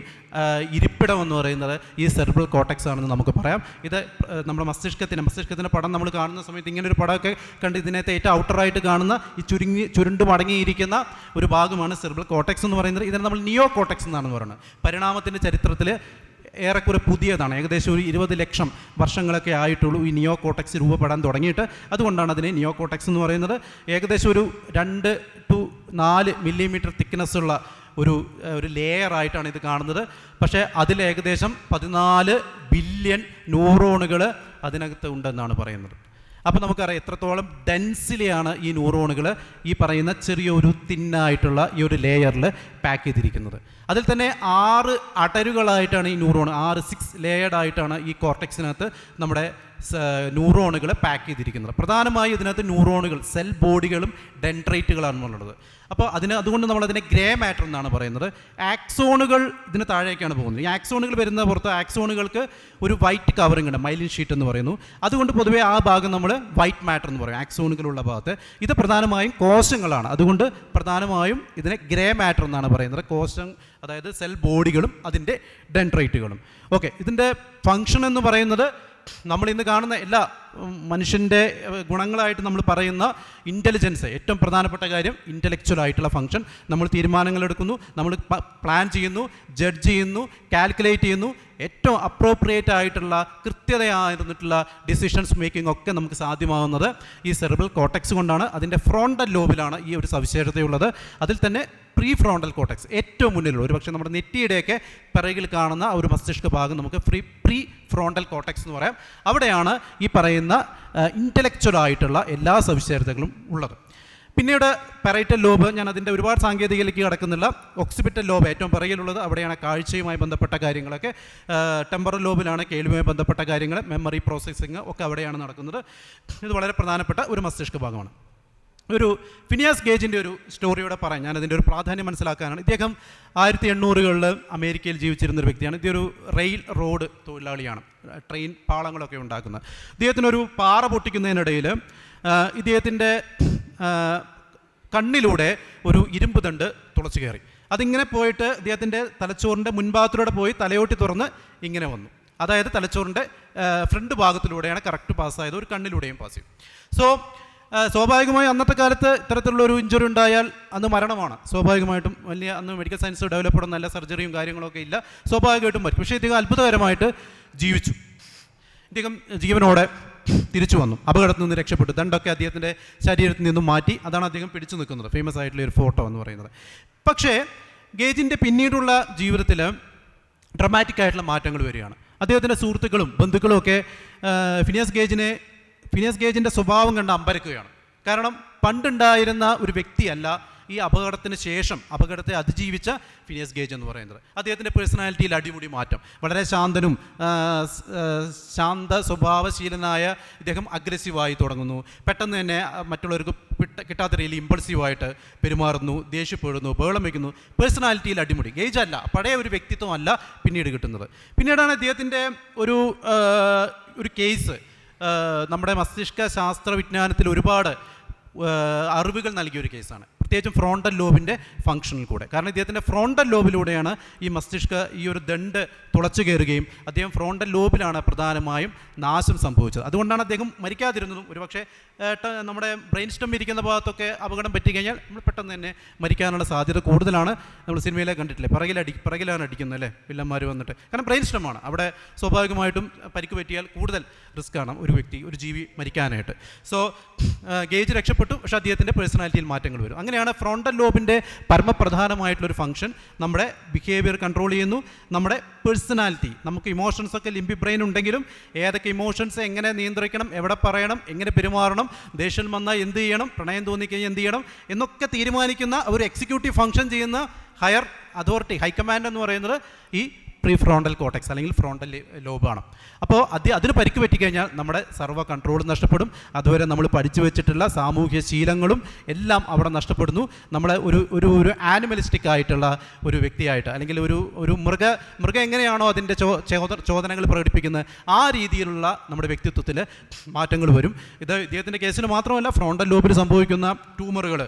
Speaker 1: ഇരിപ്പിടം എന്ന് പറയുന്നത് ഈ സെറിബ്രൽ കോർട്ടെക്സ് ആണെന്ന് നമുക്ക് പറയാം. ഇത് നമ്മുടെ മസ്തിഷ്കത്തിൻ്റെ പടം നമ്മൾ കാണുന്ന സമയത്ത് ഇങ്ങനൊരു പടമൊക്കെ കണ്ട് ഇതിനകത്ത് ഏറ്റവും ഔട്ടറായിട്ട് കാണുന്ന ഈ ചുരുണ്ട് മടങ്ങിയിരിക്കുന്ന ഒരു ഭാഗമാണ് സെറിബ്രൽ കോർട്ടെക്സ് എന്ന് പറയുന്നത്. ഇതിനെ നമ്മൾ നിയോ കോർട്ടെക്സ് എന്നാണ് പറയുന്നത്. പരിണാമത്തിൻ്റെ ചരിത്രത്തിൽ ഏറെക്കുറെ പുതിയതാണ്. ഏകദേശം ഒരു 20 ലക്ഷം വർഷങ്ങളൊക്കെ ആയിട്ടുള്ളൂ ഈ നിയോ കോർട്ടെക്സ് രൂപപ്പെടാൻ തുടങ്ങിയിട്ട്. അതുകൊണ്ടാണ് അതിനെ നിയോ കോർട്ടെക്സ് എന്ന് പറയുന്നത്. ഏകദേശം ഒരു 2 to 4 മില്ലിമീറ്റർ തിക്നെസ്സുള്ള ഒരു ലെയറായിട്ടാണ് ഇത് കാണുന്നത്. പക്ഷേ അതിൽ ഏകദേശം 14 ബില്യൺ ന്യൂറോണുകൾ അതിനകത്ത് ഉണ്ടെന്നാണ് പറയുന്നത്. അപ്പോൾ നമുക്കറിയാം എത്രത്തോളം ഡെൻസിലിയാണ് ഈ ന്യൂറോണുകൾ ഈ പറയുന്ന ചെറിയൊരു തിന്നായിട്ടുള്ള ഈ ഒരു ലെയറിൽ പാക്ക് ചെയ്തിരിക്കുന്നത്. അതിൽ തന്നെ 6 അടരുകളായിട്ടാണ് ഈ ന്യൂറോൺ, 6 ലെയർഡായിട്ടാണ് ഈ കോർട്ടെക്സിനകത്ത് നമ്മുടെ ന്യൂറോണുകൾ പാക്ക് ചെയ്തിരിക്കുന്നത്. പ്രധാനമായും ഇതിനകത്ത് ന്യൂറോണുകൾ, സെൽ ബോഡികളും ഡെൻഡ്രൈറ്റുകളാണെന്നുള്ളത്. അപ്പോൾ അതുകൊണ്ട് നമ്മളതിനെ ഗ്രേ മാറ്റർ എന്നാണ് പറയുന്നത്. ആക്സോണുകൾ ഇതിന് താഴേക്കാണ് പോകുന്നത്. ഈ ആക്സോണുകൾ വരുന്ന പുറത്ത് ആക്സോണുകൾക്ക് ഒരു വൈറ്റ് കവറിംഗ് ഉണ്ട്, മൈലിൻ ഷീറ്റ് എന്ന് പറയുന്നു. അതുകൊണ്ട് പൊതുവേ ആ ഭാഗം നമ്മൾ വൈറ്റ് മാറ്റർ എന്ന് പറയും, ആക്സോണുകളുള്ള ഭാഗത്ത്. ഇത് പ്രധാനമായും കോശങ്ങളാണ്. അതുകൊണ്ട് പ്രധാനമായും ഇതിനെ ഗ്രേ മാറ്റർ എന്നാണ് പറയുന്നത്. കോശം, അതായത് സെൽ ബോഡികളും അതിൻ്റെ ഡെൻഡ്രൈറ്റുകളും. ഓക്കെ, ഇതിൻ്റെ ഫങ്ഷൻ എന്ന് പറയുന്നത് നമ്മൾ ഇന്ന് കാണുന്ന എല്ലാ മനുഷ്യൻ്റെ ഗുണങ്ങളായിട്ട് നമ്മൾ പറയുന്ന ഇൻ്റലിജൻസ്, ഏറ്റവും പ്രധാനപ്പെട്ട കാര്യം ഇൻ്റലക്ച്വൽ ആയിട്ടുള്ള ഫങ്ഷൻ. നമ്മൾ തീരുമാനങ്ങൾ എടുക്കുന്നു, നമ്മൾ പ്ലാൻ ചെയ്യുന്നു, ജഡ്ജ് ചെയ്യുന്നു, കാൽക്കുലേറ്റ് ചെയ്യുന്നു. ഏറ്റവും അപ്രോപ്രിയേറ്റ് ആയിട്ടുള്ള കൃത്യതയായിരുന്നിട്ടുള്ള ഡിസിഷൻസ് മേക്കിംഗ് ഒക്കെ നമുക്ക് സാധ്യമാകുന്നത് ഈ സെറിബ്രൽ കോർട്ടെക്സ് കൊണ്ടാണ്. അതിൻ്റെ ഫ്രോണ്ടൽ ലോബിലാണ് ഈ ഒരു സവിശേഷതയുള്ളത്. അതിൽ തന്നെ പ്രീ ഫ്രോണ്ടൽ കോർട്ടെക്സ് ഏറ്റവും മുന്നിലുള്ള, ഒരു പക്ഷേ നമ്മുടെ നെറ്റിയുടെയൊക്കെ പിറകിൽ കാണുന്ന ഒരു മസ്തിഷ്ക ഭാഗം നമുക്ക് പ്രീ ഫ്രോണ്ടൽ കോർട്ടെക്സ് എന്ന് പറയാം. അവിടെയാണ് ഈ പറയുന്ന ഇൻ്റലക്ച്വൽ ആയിട്ടുള്ള എല്ലാ സവിശേഷതകളും ഉള്ളത്. പിന്നീട് പാരൈറ്റൽ ലോബ്, ഞാൻ അതിൻ്റെ ഒരുപാട് സാങ്കേതികതയിലേക്ക് കടക്കുന്നില്ല. ഒക്സിപിറ്റൽ ലോബ് ഏറ്റവും പിറകിലുള്ളത്, അവിടെയാണ് കാഴ്ചയുമായി ബന്ധപ്പെട്ട കാര്യങ്ങളൊക്കെ. ടെമ്പറൽ ലോബിലാണ് കേൾവിയുമായി ബന്ധപ്പെട്ട കാര്യങ്ങൾ, മെമ്മറി പ്രോസസ്സിങ് ഒക്കെ അവിടെയാണ് നടക്കുന്നത്. ഇത് വളരെ പ്രധാനപ്പെട്ട ഒരു മസ്തിഷ്ക ഭാഗമാണ്. ഒരു ഫിനിയാസ് ഗേജിൻ്റെ ഒരു സ്റ്റോറിയോടെ പറയാം. ഞാനതിൻ്റെ ഒരു പ്രാധാന്യം മനസ്സിലാക്കാനാണ്. ഇദ്ദേഹം 1800-കളിൽ അമേരിക്കയിൽ ജീവിച്ചിരുന്നൊരു വ്യക്തിയാണ്. ഇതൊരു റോഡ് തൊഴിലാളിയാണ്, ട്രെയിൻ പാളങ്ങളൊക്കെ ഉണ്ടാക്കുന്നത്. ഇദ്ദേഹത്തിനൊരു പാറ പൊട്ടിക്കുന്നതിനിടയിൽ ഇദ്ദേഹത്തിൻ്റെ കണ്ണിലൂടെ ഒരു ഇരുമ്പ് തണ്ട് തുളച്ചു കയറി. അതിങ്ങനെ പോയിട്ട് ഇദ്ദേഹത്തിൻ്റെ തലച്ചോറിൻ്റെ മുൻഭാഗത്തിലൂടെ പോയി തലയോട്ടി തുറന്ന് ഇങ്ങനെ വന്നു. അതായത് തലച്ചോറിൻ്റെ ഫ്രണ്ട് ഭാഗത്തിലൂടെയാണ് കറക്റ്റ് പാസ്സായത്, ഒരു കണ്ണിലൂടെയും പാസ് ചെയ്യും. സോ സ്വാഭാവികമായി അന്നത്തെ കാലത്ത് ഇത്തരത്തിലുള്ള ഒരു ഇഞ്ചുറി ഉണ്ടായാൽ അന്ന് മരണമാണ്. സ്വാഭാവികമായിട്ടും വലിയ അന്ന് മെഡിക്കൽ സയൻസ് ഡെവലപ്പ് നല്ല സർജറിയും കാര്യങ്ങളൊക്കെ ഇല്ല, സ്വാഭാവികമായിട്ടും പറ്റും. പക്ഷേ ഇദ്ദേഹം അത്ഭുതകരമായിട്ട് ജീവിച്ചു. ഇദ്ദേഹം ജീവനോടെ തിരിച്ചു വന്നു, അപകടത്തിൽ നിന്ന് രക്ഷപ്പെട്ടു. ദണ്ടൊക്കെ അദ്ദേഹത്തിൻ്റെ ശരീരത്തിൽ നിന്നും മാറ്റി. അതാണ് അദ്ദേഹം പിടിച്ചു നിൽക്കുന്നത്, ഫേമസ് ആയിട്ടുള്ള ഒരു ഫോട്ടോ എന്ന് പറയുന്നത്. പക്ഷേ ഗേജിൻ്റെ പിന്നീടുള്ള ജീവിതത്തിൽ ഡ്രമാറ്റിക് ആയിട്ടുള്ള മാറ്റങ്ങൾ വരികയാണ്. അദ്ദേഹത്തിൻ്റെ സുഹൃത്തുക്കളും ബന്ധുക്കളും ഒക്കെ ഫിനിയാസ് ഗേജിൻ്റെ സ്വഭാവം കണ്ട് അമ്പരക്കുകയാണ്. കാരണം പണ്ടുണ്ടായിരുന്ന ഒരു വ്യക്തിയല്ല ഈ അപകടത്തിന് ശേഷം അപകടത്തെ അതിജീവിച്ച ഫിനിയാസ് ഗേജ് എന്ന് പറയുന്നത്. അദ്ദേഹത്തിൻ്റെ പേഴ്സണാലിറ്റിയിൽ അടിമുടി മാറ്റം. വളരെ ശാന്തനും ശാന്ത സ്വഭാവശീലനായ ഇദ്ദേഹം അഗ്രസീവായി തുടങ്ങുന്നു. പെട്ടെന്ന് തന്നെ മറ്റുള്ളവർക്ക് കിട്ടാത്ത രീതിയിൽ ഇമ്പൾസീവായിട്ട് പെരുമാറുന്നു, ദേഷ്യപ്പെടുന്നു, ബഹളം വയ്ക്കുന്നു. പേഴ്സണാലിറ്റിയിൽ അടിമുടി. ഗേജ് അല്ല, പഴയ ഒരു വ്യക്തിത്വം അല്ല പിന്നീട് കിട്ടുന്നത്. പിന്നീടാണ് അദ്ദേഹത്തിൻ്റെ ഒരു കേസ് നമ്മുടെ മസ്തിഷ്ക ശാസ്ത്ര വിജ്ഞാനത്തിൽ ഒരുപാട് അറിവുകൾ നൽകിയൊരു കേസാണ്. പ്രത്യേകിച്ചും ഫ്രോണ്ടൽ ലോബിൻ്റെ ഫംഗ്ഷനിൽ കൂടെ. കാരണം ഇദ്ദേഹത്തിൻ്റെ ഫ്രോണ്ടൽ ലോബിലൂടെയാണ് ഈ ഒരു ദണ്ട് തുളച്ചു കയറുകയും അദ്ദേഹം ഫ്രോണ്ടൽ ലോബിലാണ് പ്രധാനമായും നാശം സംഭവിച്ചത്. അതുകൊണ്ടാണ് അദ്ദേഹം മരിക്കാതിരുന്നതും. ഒരുപക്ഷെ നമ്മുടെ ബ്രെയിൻ സ്റ്റം ഇരിക്കുന്ന ഭാഗത്തൊക്കെ അപകടം പറ്റി കഴിഞ്ഞാൽ നമ്മൾ പെട്ടെന്ന് തന്നെ മരിക്കാനുള്ള സാധ്യത കൂടുതലാണ്. നമ്മൾ സിനിമയിലെ കണ്ടിട്ടില്ലേ, പിറകിലാണ് അടിക്കുന്നത് അല്ലേ വില്ലന്മാർ വന്നിട്ട്. കാരണം ബ്രെയിൻ സ്റ്റമാണ് അവിടെ. സ്വാഭാവികമായിട്ടും പരിക്ക് പറ്റിയാൽ കൂടുതൽ റിസ്ക്കാണ് ഒരു ജീവി മരിക്കാനായിട്ട്. സോ ഗേജ് രക്ഷപ്പെട്ടു, പക്ഷേ അദ്ദേഹത്തിൻ്റെ പേഴ്സണാലിറ്റിയിൽ മാറ്റങ്ങൾ വരും. അങ്ങനെയാണ് ഫ്രോണ്ടൽ ലോബിൻ്റെ പരമപ്രധാനമായിട്ടുള്ളൊരു ഫംഗ്ഷൻ നമ്മുടെ ബിഹേവിയർ കൺട്രോൾ ചെയ്യുന്നു, നമ്മുടെ പേഴ്സണാലിറ്റി. നമുക്ക് ഇമോഷൻസ് ഒക്കെ ലിംബി ബ്രെയിൻ ഉണ്ടെങ്കിലും ഏതൊക്കെ ഇമോഷൻസ് എങ്ങനെ നിയന്ത്രിക്കണം, എവിടെ പറയണം, എങ്ങനെ പെരുമാറണം, ദേഷ്യം വന്നാൽ എന്ത് ചെയ്യണം, പ്രണയം തോന്നിക്കഴിഞ്ഞാൽ എന്ത് ചെയ്യണം എന്നൊക്കെ തീരുമാനിക്കുന്ന ഒരു എക്സിക്യൂട്ടീവ് ഫംഗ്ഷൻ ചെയ്യുന്ന ഹയർ അതോറിറ്റി, ഹൈക്കമാൻഡ് എന്ന് പറയുന്നത് ഈ പ്രീ ഫ്രോണ്ടൽ കോർട്ടെക്സ് അല്ലെങ്കിൽ ഫ്രോണ്ടൽ ലോബാണ്. അപ്പോൾ അതിന് പരിക്ക് പറ്റിക്കഴിഞ്ഞാൽ നമ്മുടെ സർവ്വ കൺട്രോളും നഷ്ടപ്പെടും. അതുവരെ നമ്മൾ പഠിച്ചു വെച്ചിട്ടുള്ള സാമൂഹ്യ ശീലങ്ങളും എല്ലാം അവിടെ നഷ്ടപ്പെടുന്നു. നമ്മളെ ഒരു ആനിമലിസ്റ്റിക് ആയിട്ടുള്ള ഒരു വ്യക്തിയായിട്ട്, അല്ലെങ്കിൽ ഒരു മൃഗം എങ്ങനെയാണോ അതിൻ്റെ ചോദനകൾ പ്രകടിപ്പിക്കുന്നത് ആ രീതിയിലുള്ള നമ്മുടെ വ്യക്തിത്വത്തിൽ മാറ്റങ്ങൾ വരും. ഇത് ഇദ്ദേഹത്തിൻ്റെ കേസിന് മാത്രമല്ല, ഫ്രോണ്ടൽ ലോബിൽ സംഭവിക്കുന്ന ട്യൂമറുകൾ,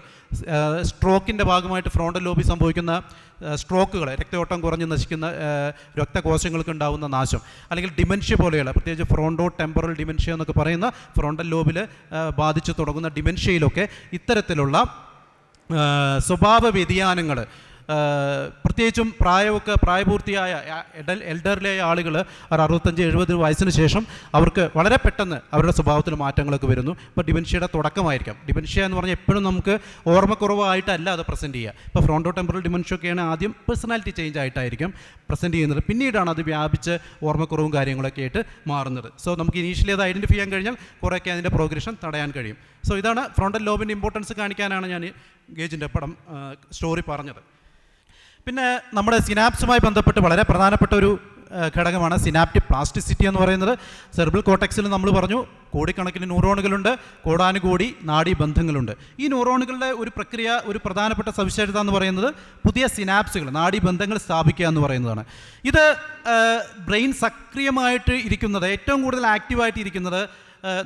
Speaker 1: സ്ട്രോക്കിൻ്റെ ഭാഗമായിട്ട് ഫ്രോണ്ടൽ ലോബിൽ സംഭവിക്കുന്ന സ്ട്രോക്കുകൾ, രക്തയോട്ടം കുറഞ്ഞ് നശിക്കുന്ന രക്തകോശങ്ങൾക്ക് ഉണ്ടാകുന്ന നാശം, അല്ലെങ്കിൽ ഡിമെൻഷ്യ പോലെയുള്ള പ്രത്യേകിച്ച് ഫ്രോണ്ടോ ടെമ്പറൽ ഡിമെൻഷ്യ എന്നൊക്കെ പറയുന്ന ഫ്രോണ്ടൽ ലോബിൽ ബാധിച്ചു തുടങ്ങുന്ന ഡിമെൻഷ്യയിലൊക്കെ ഇത്തരത്തിലുള്ള സ്വഭാവ വ്യതിയാനങ്ങൾ, പ്രത്യേകിച്ചും പ്രായപൂർത്തിയായ എൽഡറിലായ ആളുകൾ 65-70 വയസ്സിന് ശേഷം അവർക്ക് വളരെ പെട്ടെന്ന് അവരുടെ സ്വഭാവത്തിൽ മാറ്റങ്ങളൊക്കെ വരുന്നു. ഇപ്പോൾ ഡിമെൻഷ്യയുടെ തുടക്കമായിരിക്കാം. ഡിമെൻഷ്യ എന്ന് പറഞ്ഞാൽ എപ്പോഴും നമുക്ക് ഓർമ്മക്കുറവായിട്ടല്ല അത് പ്രസൻറ്റ് ചെയ്യുക. ഇപ്പോൾ ഫ്രോണ്ടോ ടെമ്പറൽ ഡിമെൻഷ്യ ഒക്കെയാണ് ആദ്യം പേഴ്സണാലിറ്റി ചേഞ്ച് ആയിട്ടായിരിക്കും പ്രസൻറ്റ് ചെയ്യുന്നത്. പിന്നീടാണ് അത് വ്യാപിച്ച് ഓർമ്മക്കുറവും കാര്യങ്ങളൊക്കെ ആയിട്ട് മാറുന്നത്. സോ നമുക്ക് ഇനീഷ്യലി അത് ഐഡൻറ്റിഫൈ ചെയ്യാൻ കഴിഞ്ഞാൽ കുറേയൊക്കെ അതിൻ്റെ പ്രോഗ്രഷൻ തടയാൻ കഴിയും. സോ ഇതാണ് ഫ്രോണ്ടൽ ലോബിൻ്റെ ഇമ്പോർട്ടൻസ് കാണിക്കാനാണ് ഞാൻ ഗേജിൻ്റെ സ്റ്റോറി പറഞ്ഞത്. പിന്നെ നമ്മുടെ സിനാപ്സുമായി ബന്ധപ്പെട്ട് വളരെ പ്രധാനപ്പെട്ട ഒരു ഘടകമാണ് സിനാപ്റ്റിക് പ്ലാസ്റ്റിസിറ്റി എന്ന് പറയുന്നത്. സെറിബ്രൽ കോർട്ടെക്സിൽ നമ്മൾ പറഞ്ഞു കോടിക്കണക്കിന് ന്യൂറോണുകളുണ്ട്, കോടാനുകോടി നാഡീബന്ധങ്ങളുണ്ട്. ഈ ന്യൂറോണുകളുടെ ഒരു പ്രക്രിയ, ഒരു പ്രധാനപ്പെട്ട സവിശേഷത എന്ന് പറയുന്നത് പുതിയ സിനാപ്സുകൾ, നാഡീബന്ധങ്ങൾ സ്ഥാപിക്കുക എന്ന് പറയുന്നതാണ്. ഇത് ബ്രെയിൻ സക്രിയമായിട്ട് ഇരിക്കുന്നത്, ഏറ്റവും കൂടുതൽ ആക്റ്റീവായിട്ട് ഇരിക്കുന്നത്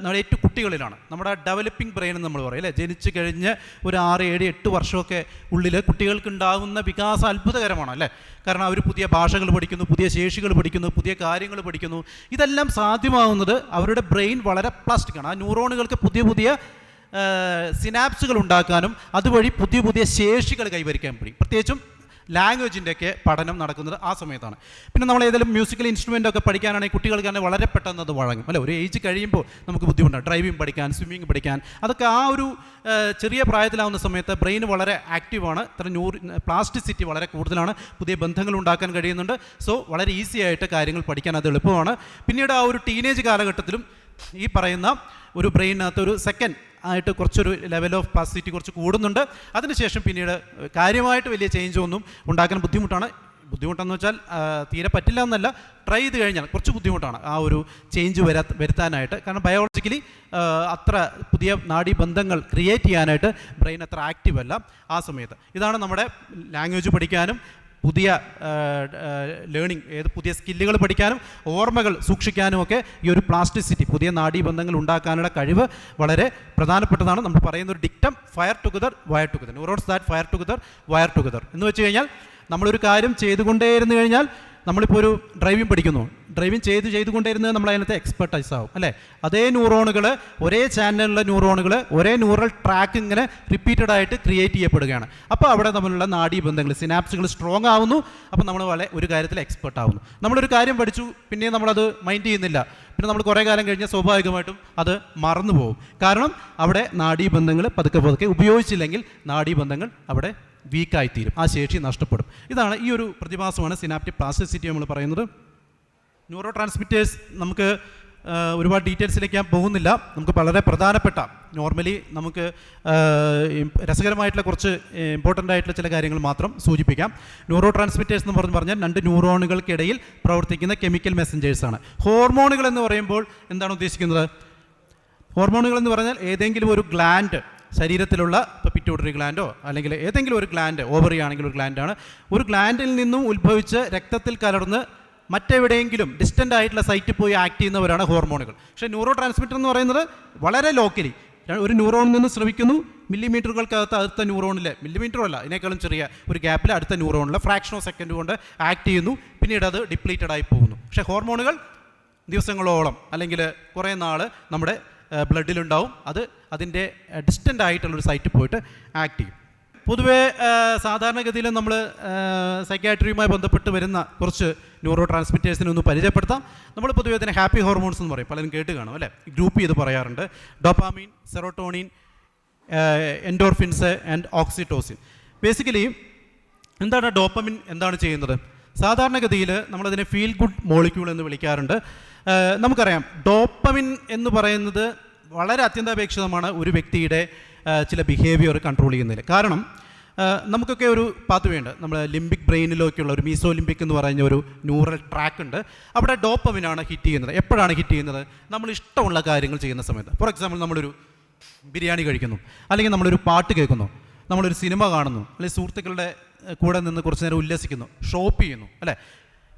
Speaker 1: നമ്മുടെ ഏറ്റവും കുട്ടികളിലാണ്. നമ്മുടെ ഡെവലപ്പിംഗ് ബ്രെയിൻ എന്ന് നമ്മൾ പറയും അല്ലേ. ജനിച്ച് കഴിഞ്ഞ് ഒരു 6, 7, 8 വർഷമൊക്കെ ഉള്ളിൽ കുട്ടികൾക്ക് ഉണ്ടാകുന്ന വികാസം അത്ഭുതകരമാണ് അല്ലേ. കാരണം അവർ പുതിയ ഭാഷകൾ പഠിക്കുന്നു, പുതിയ ശേഷികൾ പഠിക്കുന്നു, പുതിയ കാര്യങ്ങൾ പഠിക്കുന്നു. ഇതെല്ലാം സാധ്യമാകുന്നത് അവരുടെ ബ്രെയിൻ വളരെ പ്ലാസ്റ്റിക്കാണ്. ആ ന്യൂറോണുകൾക്ക് പുതിയ സിനാപ്സുകൾ ഉണ്ടാക്കാനും അതുവഴി പുതിയ ശേഷികൾ കൈവരിക്കാൻ കഴിയും. പ്രത്യേകിച്ചും ലാംഗ്വേജിൻ്റെയൊക്കെ പഠനം നടക്കുന്നത് ആ സമയത്താണ്. പിന്നെ നമ്മൾ ഏതെങ്കിലും മ്യൂസിക്കൽ ഇൻസ്ട്രുമെൻ്റ് ഒക്കെ പഠിക്കാനാണെങ്കിൽ കുട്ടികൾക്ക് വളരെ പെട്ടെന്ന് അത് വഴങ്ങും അല്ലേ. ഒരു ഏജ് കഴിയുമ്പോൾ നമുക്ക് ബുദ്ധിമുട്ടാണ് ഡ്രൈവിംഗ് പഠിക്കാൻ, സ്വിമ്മിങ് പഠിക്കാൻ. അതൊക്കെ ആ ഒരു ചെറിയ പ്രായത്തിലാവുന്ന സമയത്ത് ബ്രെയിൻ വളരെ ആക്റ്റീവാണ്. പ്ലാസ്റ്റിസിറ്റി വളരെ കൂടുതലാണ്, പുതിയ ബന്ധങ്ങൾ ഉണ്ടാക്കാൻ കഴിയുന്നുണ്ട്. സോ വളരെ ഈസി ആയിട്ട് കാര്യങ്ങൾ പഠിക്കാൻ അത് എളുപ്പമാണ്. പിന്നീട് ആ ഒരു ടീനേജ് കാലഘട്ടത്തിലും ഈ പറയുന്ന ഒരു ബ്രെയിനകത്ത് ഒരു സെക്കൻഡ് ആയിട്ട് കുറച്ചൊരു ലെവൽ ഓഫ് പ്ലാസ്റ്റിസിറ്റി കുറച്ച് കൂടുന്നുണ്ട്. അതിനുശേഷം പിന്നീട് കാര്യമായിട്ട് വലിയ ചേഞ്ച് ഒന്നും ഉണ്ടാക്കാൻ ബുദ്ധിമുട്ടാണ്. ബുദ്ധിമുട്ടെന്ന് വെച്ചാൽ തീരെ പറ്റില്ല എന്നല്ല, ട്രൈ ചെയ്ത് കഴിഞ്ഞാൽ കുറച്ച് ബുദ്ധിമുട്ടാണ് ആ ഒരു ചേഞ്ച് വരുത്താനായിട്ട്. കാരണം ബയോളജിക്കലി അത്ര പുതിയ നാഡീബന്ധങ്ങൾ ക്രിയേറ്റ് ചെയ്യാനായിട്ട് ബ്രെയിൻ അത്ര ആക്റ്റീവ് അല്ല ആ സമയത്ത്. ഇതാണ് നമ്മുടെ ലാംഗ്വേജ് പഠിക്കാനും പുതിയ ലേണിംഗ്, പുതിയ സ്കില്ലുകൾ പഠിക്കാനും ഓർമ്മകൾ സൂക്ഷിക്കാനും ഒക്കെ ഈ ഒരു പ്ലാസ്റ്റിസിറ്റി, പുതിയ നാഡീബന്ധങ്ങൾ ഉണ്ടാക്കാനുള്ള കഴിവ് വളരെ പ്രധാനപ്പെട്ടതാണ്. നമ്മൾ പറയുന്ന ഒരു dictum, fire together wire together, neurons that fire together wire together എന്ന് വെച്ച് കഴിഞ്ഞാൽ നമ്മളൊരു കാര്യം ചെയ്തുകൊണ്ടേയിരുന്നു കഴിഞ്ഞാൽ, നമ്മളിപ്പോൾ ഒരു ഡ്രൈവിംഗ് പഠിക്കുന്നു, ഡ്രൈവിംഗ് ചെയ്തുകൊണ്ടിരുന്നത് നമ്മൾ അതിനകത്ത് എക്സ്പെർട്ടൈസ് ആവും അല്ലേ. അതേ ന്യൂറോണുകൾ, ഒരേ ചാനലിലുള്ള ന്യൂറോണുകൾ ഒരേ ന്യൂറൽ ട്രാക്ക് ഇങ്ങനെ റിപ്പീറ്റഡ് ആയിട്ട് ക്രിയേറ്റ് ചെയ്യപ്പെടുകയാണ്. അപ്പോൾ അവിടെ തമ്മിലുള്ള നാഡീബന്ധങ്ങൾ, സിനാപ്സുകൾ സ്ട്രോങ് ആവുന്നു. അപ്പോൾ നമ്മൾ ഒരു കാര്യത്തിൽ എക്സ്പെർട്ട് ആവുന്നു. നമ്മളൊരു കാര്യം പഠിച്ചു, പിന്നെ നമ്മളത് മൈൻഡ് ചെയ്യുന്നില്ല, പിന്നെ നമ്മൾ കുറേ കാലം കഴിഞ്ഞാൽ സ്വാഭാവികമായിട്ടും അത് മറന്നു പോകും. കാരണം അവിടെ നാഡീബന്ധങ്ങൾ പതുക്കെ ഉപയോഗിച്ചില്ലെങ്കിൽ നാഡീബന്ധങ്ങൾ അവിടെ വീക്കായിത്തീരും, ആ ശേഷി നഷ്ടപ്പെടും. ഇതാണ് ഈ ഒരു പ്രതിഭാസമാണ് സിനാപ്റ്റിക് പ്ലാസ്റ്റിസിറ്റി നമ്മൾ പറയുന്നത്. ന്യൂറോ ട്രാൻസ്മിറ്റേഴ്സ് നമുക്ക് ഒരുപാട് ഡീറ്റെയിൽസിലേക്ക് ഞാൻ പോകുന്നില്ല. നമുക്ക് വളരെ പ്രധാനപ്പെട്ട, നോർമലി നമുക്ക് രസകരമായിട്ടുള്ള കുറച്ച് ഇമ്പോർട്ടൻ്റ് ആയിട്ടുള്ള ചില കാര്യങ്ങൾ മാത്രം സൂചിപ്പിക്കാം. ന്യൂറോ ട്രാൻസ്മിറ്റേഴ്സ് എന്ന് പറഞ്ഞാൽ രണ്ട് ന്യൂറോണുകൾക്കിടയിൽ പ്രവർത്തിക്കുന്ന കെമിക്കൽ മെസ്സഞ്ചേഴ്സാണ്. ഹോർമോണുകൾ എന്ന് പറയുമ്പോൾ എന്താണ് ഉദ്ദേശിക്കുന്നത്? ഹോർമോണുകൾ എന്ന് പറഞ്ഞാൽ ഏതെങ്കിലും ഒരു ഗ്ലാൻഡ്, ശരീരത്തിലുള്ള, ഇപ്പോൾ പിറ്റ്യൂട്ടറി ഗ്ലാൻഡോ അല്ലെങ്കിൽ ഏതെങ്കിലും ഒരു ഗ്ലാൻഡ്, ഓവറി ആണെങ്കിൽ ഒരു ഗ്ലാൻഡാണ്, ഒരു ഗ്ലാൻഡിൽ നിന്നും ഉത്ഭവിച്ച് രക്തത്തിൽ കലർന്ന് മറ്റെവിടെയെങ്കിലും ഡിസ്റ്റൻ്റ് ആയിട്ടുള്ള സൈറ്റിൽ പോയി ആക്ട് ചെയ്യുന്നവരാണ് ഹോർമോണുകൾ. പക്ഷേ ന്യൂറോ ട്രാൻസ്മിറ്റർ എന്ന് പറയുന്നത് വളരെ ലോക്കലി, ഒരു ന്യൂറോണിൽ നിന്ന് ശ്രവിക്കുന്നു, മില്ലിമീറ്ററുകൾക്കകത്ത് അടുത്ത ന്യൂറോണിൽ, മില്ലിമീറ്ററല്ല ഇതിനേക്കാളും ചെറിയ ഒരു ഗ്യാപ്പിൽ അടുത്ത ന്യൂറോണിൽ ഫ്രാക്ഷൻ ഓഫ് സെക്കൻഡ് കൊണ്ട് ആക്ട് ചെയ്യുന്നു, പിന്നീട് അത് ഡിപ്ലീറ്റഡ് ആയി പോകുന്നു. പക്ഷേ ഹോർമോണുകൾ ദിവസങ്ങളോളം അല്ലെങ്കിൽ കുറേ നാൾ നമ്മുടെ ബ്ലഡിലുണ്ടാവും. അത് അതിൻ്റെ ഡിസ്റ്റൻ്റ് ആയിട്ടുള്ളൊരു സൈറ്റിൽ പോയിട്ട് ആക്ട് ചെയ്യും. പൊതുവേ സാധാരണഗതിയിൽ നമ്മൾ സൈക്യാട്രിയുമായി ബന്ധപ്പെട്ട് വരുന്ന കുറച്ച് ന്യൂറോ ട്രാൻസ്മിറ്റേഴ്സിനെ ഒന്ന് പരിചയപ്പെടുത്താം. നമ്മൾ പൊതുവേ തന്നെ ഹാപ്പി ഹോർമോൺസ് എന്ന് പറയും, പലരും കേട്ട് കാണും അല്ലേ, ഗ്രൂപ്പ് ചെയ്ത് പറയാറുണ്ട്. Dopamine, serotonin, endorphins and oxytocin. Basically എന്താണ് ഡോപ്പമിൻ, എന്താണ് ചെയ്യുന്നത്? സാധാരണഗതിയിൽ നമ്മളതിനെ ഫീൽ ഗുഡ് മോളിക്യൂൾ എന്ന് വിളിക്കാറുണ്ട്. നമുക്കറിയാം ഡോപ്പമിൻ എന്ന് പറയുന്നത് വളരെ അത്യന്താപേക്ഷിതമാണ് ഒരു വ്യക്തിയുടെ ചില ബിഹേവിയർ കൺട്രോൾ ചെയ്യുന്നതിൽ. കാരണം നമുക്കൊക്കെ ഒരു പാത്വേ ഉണ്ട്, നമ്മൾ ലിംബിക് ബ്രെയിനിലേക്കുള്ള ഒരു മീസോലിംബിക് എന്ന് പറയുന്ന ഒരു ന്യൂറൽ ട്രാക്ക് ഉണ്ട്. അവിടെ ഡോപ്പമിനാണ് ഹിറ്റ് ചെയ്യുന്നത്. എപ്പോഴാണ് ഹിറ്റ് ചെയ്യുന്നത്? നമ്മൾ ഇഷ്ടമുള്ള കാര്യങ്ങൾ ചെയ്യുന്ന സമയത്ത്. ഫോർ എക്സാമ്പിൾ, നമ്മളൊരു ബിരിയാണി കഴിക്കുന്നു, അല്ലെങ്കിൽ നമ്മളൊരു പാട്ട് കേൾക്കുന്നു, നമ്മളൊരു സിനിമ കാണുന്നു, അല്ലെങ്കിൽ സുഹൃത്തുക്കളുടെ കൂടെ നിന്ന് കുറച്ച് നേരം ഉല്ലസിക്കുന്നു, ഷോപ്പ് ചെയ്യുന്നു അല്ലേ.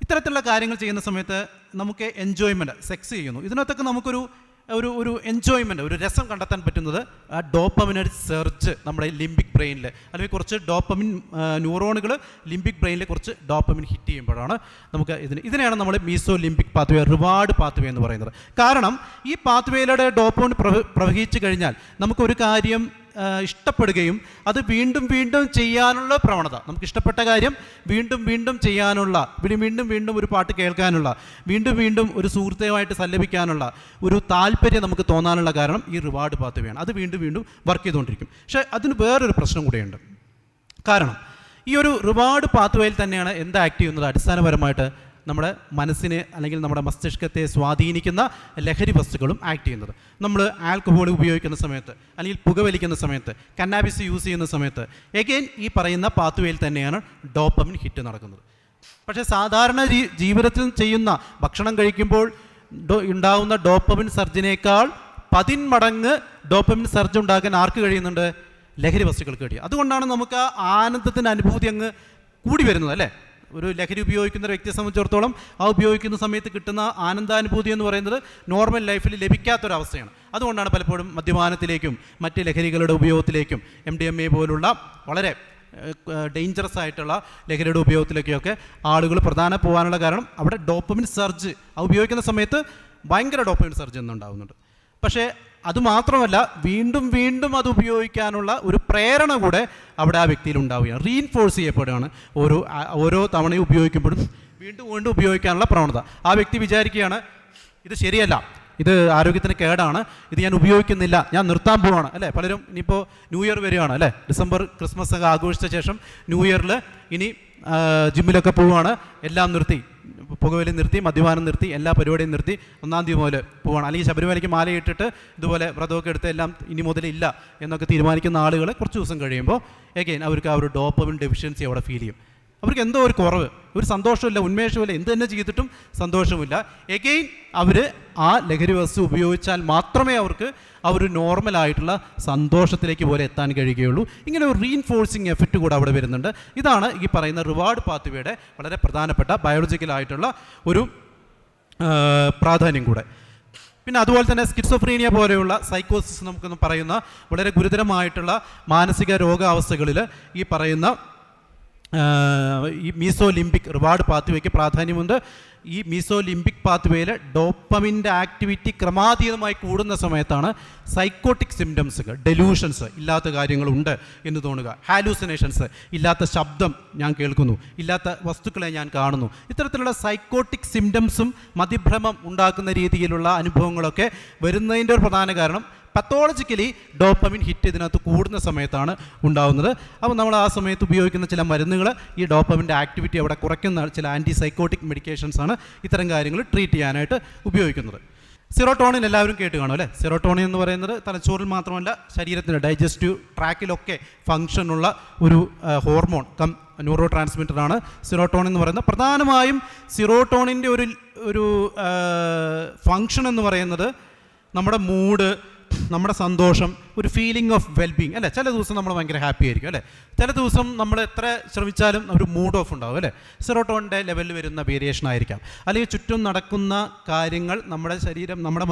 Speaker 1: ഇത്തരത്തിലുള്ള കാര്യങ്ങൾ ചെയ്യുന്ന സമയത്ത് നമുക്ക് എൻജോയ്മെൻറ്റ്, സെക്സ് ചെയ്യുന്നു, ഇതിനകത്തൊക്കെ നമുക്കൊരു ഒരു ഒരു എൻജോയ്മെൻറ്റ്, ഒരു രസം കണ്ടെത്താൻ പറ്റുന്നത് ആ ഡോപ്പമിനൊരു സെർച്ച് നമ്മുടെ ലിംബിക് ബ്രെയിനിൽ, അല്ലെങ്കിൽ കുറച്ച് ഡോപ്പമിൻ ന്യൂറോണുകൾ ലിംബിക് ബ്രെയിനിൽ കുറച്ച് ഡോപ്പമിൻ ഹിറ്റ് ചെയ്യുമ്പോഴാണ് നമുക്ക് ഇതിനെയാണ് നമ്മൾ meso limbic pathway, reward pathway എന്ന് പറയുന്നത്. കാരണം ഈ പാത്വേയിലൂടെ ഡോപ്പമിൻ പ്രവഹിച്ചു കഴിഞ്ഞാൽ നമുക്കൊരു കാര്യം ഇഷ്ടപ്പെടുകയും അത് വീണ്ടും വീണ്ടും ചെയ്യാനുള്ള പ്രവണത, നമുക്ക് ഇഷ്ടപ്പെട്ട കാര്യം വീണ്ടും വീണ്ടും ചെയ്യാനുള്ള, വീണ്ടും വീണ്ടും ഒരു പാട്ട് കേൾക്കാനുള്ള, വീണ്ടും വീണ്ടും ഒരു സുഹൃത്തുമായിട്ട് സല്ലപിക്കാനുള്ള ഒരു താല്പര്യം നമുക്ക് തോന്നാനുള്ള കാരണം ഈ റിവാർഡ് പാത്വേയാണ്. അത് വീണ്ടും വീണ്ടും വർക്ക് ചെയ്തുകൊണ്ടിരിക്കും. പക്ഷേ അതിന് വേറൊരു പ്രശ്നം കൂടിയുണ്ട്. കാരണം ഈ ഒരു റിവാർഡ് പാത്വേയിൽ തന്നെയാണ് എന്ത് ആക്ട് ചെയ്യുന്നത്? അടിസ്ഥാനപരമായിട്ട് നമ്മുടെ മനസ്സിനെ അല്ലെങ്കിൽ നമ്മുടെ മസ്തിഷ്കത്തെ സ്വാധീനിക്കുന്ന ലഹരി വസ്തുക്കളും ആക്ട് ചെയ്യുന്നത്. നമ്മൾ ആൽക്കഹോൾ ഉപയോഗിക്കുന്ന സമയത്ത്, അല്ലെങ്കിൽ പുകവലിക്കുന്ന സമയത്ത്, കന്നാബിസ് യൂസ് ചെയ്യുന്ന സമയത്ത് എഗെയിൻ ഈ പറയുന്ന പാത്വേയിൽ തന്നെയാണ് ഡോപ്പമിൻ ഹിറ്റ് നടക്കുന്നത്. പക്ഷേ സാധാരണ ജീവിതത്തിൽ ചെയ്യുന്ന ഭക്ഷണം കഴിക്കുമ്പോൾ ഉണ്ടാകുന്ന ഡോപ്പമിൻ സർജിനേക്കാൾ 10 മടങ്ങ് ഡോപ്പമിൻ സർജ് ഉണ്ടാക്കാൻ ആർക്ക് കഴിയുന്നുണ്ട്? ലഹരി വസ്തുക്കൾക്ക് കഴിയും. അതുകൊണ്ടാണ് നമുക്ക് ആ ആനന്ദത്തിൻ്റെ അനുഭൂതി അങ്ങ് കൂടി വരുന്നത് അല്ലേ. ഒരു ലഹരി ഉപയോഗിക്കുന്ന ഒരു വ്യക്തിയെ സംബന്ധിച്ചിടത്തോളം ആ ഉപയോഗിക്കുന്ന സമയത്ത് കിട്ടുന്ന ആനന്ദാനുഭൂതി എന്ന് പറയുന്നത് നോർമൽ ലൈഫിൽ ലഭിക്കാത്തൊരവസ്ഥയാണ്. അതുകൊണ്ടാണ് പലപ്പോഴും മദ്യപാനത്തിലേക്കും മറ്റ് ലഹരികളുടെ ഉപയോഗത്തിലേക്കും MDMA പോലുള്ള വളരെ ഡേഞ്ചറസ് ആയിട്ടുള്ള ലഹരിയുടെ ഉപയോഗത്തിലേക്കൊക്കെ ആളുകൾ പോകാനുള്ള കാരണം അവിടെ ഡോപ്പമിൻ സർജ് ഉപയോഗിക്കുന്ന സമയത്ത് ഭയങ്കര ഡോപ്പമിൻ സർജ് എന്നുണ്ടാകുന്നുണ്ട്. പക്ഷേ അതുമാത്രമല്ല, വീണ്ടും വീണ്ടും അത് ഉപയോഗിക്കാനുള്ള ഒരു പ്രേരണ കൂടെ അവിടെ ആ വ്യക്തിയിൽ ഉണ്ടാവുകയാണ്, റീഇൻഫോഴ്സ് ചെയ്യപ്പെടുകയാണ്. ഓരോ തവണയും ഉപയോഗിക്കുമ്പോഴും വീണ്ടും വീണ്ടും ഉപയോഗിക്കാനുള്ള പ്രവണത. ആ വ്യക്തി വിചാരിക്കുകയാണ് ഇത് ശരിയല്ല, ഇത് ആരോഗ്യത്തിന് കേടാണ്, ഇത് ഞാൻ ഉപയോഗിക്കുന്നില്ല, ഞാൻ നിർത്താൻ പോവാണ് അല്ലേ. പലരും ഇനിയിപ്പോൾ ന്യൂ ഇയർ വരികയാണ് അല്ലേ, ഡിസംബർ ക്രിസ്മസ് ഒക്കെ ആഘോഷിച്ച ശേഷം ന്യൂ ഇയറിൽ ഇനി ജിമ്മിലൊക്കെ പോവുകയാണ്, എല്ലാം നിർത്തി, പുകവലി നിർത്തി, മദ്യപാനം നിർത്തി, എല്ലാ പരിപാടിയും നിർത്തി, 1-ാം തീയതി മുതൽ പോവാണ്. അല്ലെങ്കിൽ ശബരിമലയ്ക്ക് മാലയിട്ടിട്ട് ഇതുപോലെ വ്രതമൊക്കെ എടുത്ത് എല്ലാം ഇനി മുതലില്ല എന്നൊക്കെ തീരുമാനിക്കുന്ന ആളുകൾ കുറച്ച് ദിവസം കഴിയുമ്പോൾ എഗെയിൻ അവർക്ക് ആ ഒരു ഡോപ്പമിൻ ഡെഫിഷ്യൻസി അവിടെ ഫീൽ ചെയ്യും. അവർക്ക് എന്തോ ഒരു കുറവ്, ഒരു സന്തോഷമില്ല, ഉന്മേഷമില്ല, എന്ത് തന്നെ ചെയ്തിട്ടും സന്തോഷമില്ല. എഗെയിൻ അവർ ആ ലഹരി വസ്തു ഉപയോഗിച്ചാൽ മാത്രമേ അവർക്ക് ആ ഒരു നോർമലായിട്ടുള്ള സന്തോഷത്തിലേക്ക് പോലെ എത്താൻ കഴിയുകയുള്ളൂ. ഇങ്ങനെ ഒരു റീഇൻഫോഴ്സിങ് എഫക്റ്റ് കൂടെ അവിടെ വരുന്നുണ്ട്. ഇതാണ് ഈ പറയുന്ന റിവാർഡ് പാത്വേയുടെ വളരെ പ്രധാനപ്പെട്ട ബയോളജിക്കലായിട്ടുള്ള ഒരു പ്രാധാന്യം കൂടെ. പിന്നെ അതുപോലെ തന്നെ സ്കിറ്റ്സോഫ്രീനിയ പോലെയുള്ള സൈക്കോസിസ് നമുക്കൊന്ന് പറയുന്ന വളരെ ഗുരുതരമായിട്ടുള്ള മാനസിക രോഗാവസ്ഥകളിൽ ഈ പറയുന്ന ഈ മീസോലിംബിക് റിവാർഡ് പാത്വേക്ക് പ്രാധാന്യമുണ്ട്. ഈ മീസോലിംബിക് പാത്വേയിൽ ഡോപ്പമിൻ്റെ ആക്ടിവിറ്റി ക്രമാതീതമായി കൂടുന്ന സമയത്താണ് സൈക്കോട്ടിക് സിംറ്റംസുകൾ, ഡെലൂഷൻസ്, ഇല്ലാത്ത കാര്യങ്ങളുണ്ട് എന്ന് തോന്നുക, ഹാലൂസിനേഷൻസ്, ഇല്ലാത്ത ശബ്ദം ഞാൻ കേൾക്കുന്നു, ഇല്ലാത്ത വസ്തുക്കളെ ഞാൻ കാണുന്നു, ഇത്തരത്തിലുള്ള സൈക്കോട്ടിക് സിംറ്റംസും മതിഭ്രമം ഉണ്ടാക്കുന്ന രീതിയിലുള്ള അനുഭവങ്ങളൊക്കെ വരുന്നതിൻ്റെ ഒരു പ്രധാന കാരണം പത്തോളജിക്കലി ഡോപ്പമിൻ ഹിറ്റ് ഇതിനകത്ത് കൂടുന്ന സമയത്താണ് ഉണ്ടാകുന്നത്. അപ്പോൾ നമ്മൾ ആ സമയത്ത് ഉപയോഗിക്കുന്ന ചില മരുന്നുകൾ ഈ ഡോപ്പമിൻ്റെ ആക്ടിവിറ്റി അവിടെ കുറയ്ക്കുന്ന ചില ആൻറ്റി സൈക്കോട്ടിക് മെഡിക്കേഷൻസാണ് ഇത്തരം കാര്യങ്ങൾ ട്രീറ്റ് ചെയ്യാനായിട്ട് ഉപയോഗിക്കുന്നത്. സെറോട്ടോണിൻ എല്ലാവരും കേട്ട് കാണും അല്ലേ? സെറോട്ടോണിൻ എന്ന് പറയുന്നത് തലച്ചോറിൽ മാത്രമല്ല ശരീരത്തിൻ്റെ ഡൈജസ്റ്റീവ് ട്രാക്കിലൊക്കെ ഫങ്ഷനുള്ള ഒരു ഹോർമോൺ കം ന്യൂറോ ട്രാൻസ്മിറ്ററാണ് സെറോട്ടോണിൻ എന്ന് പറയുന്നത്. പ്രധാനമായും സെറോട്ടോണിൻ്റെ ഒരു ഫങ്ഷൻ എന്ന് പറയുന്നത് നമ്മുടെ മൂഡ്, നമ്മുടെ സന്തോഷം, ഒരു ഫീലിംഗ് ഓഫ് വെൽബീങ് അല്ലേ? ചില ദിവസം നമ്മൾ ഭയങ്കര ഹാപ്പി ആയിരിക്കും അല്ലേ? ചില ദിവസം നമ്മൾ എത്ര ശ്രമിച്ചാലും ഒരു മൂഡ് ഓഫ് ഉണ്ടാവും അല്ലേ? സെറോട്ടോണിൻ്റെ ലെവലിൽ വരുന്ന വേരിയേഷൻ ആയിരിക്കാം. അല്ലെങ്കിൽ ചുറ്റും നടക്കുന്ന കാര്യങ്ങൾ നമ്മുടെ ശരീരം, നമ്മുടെ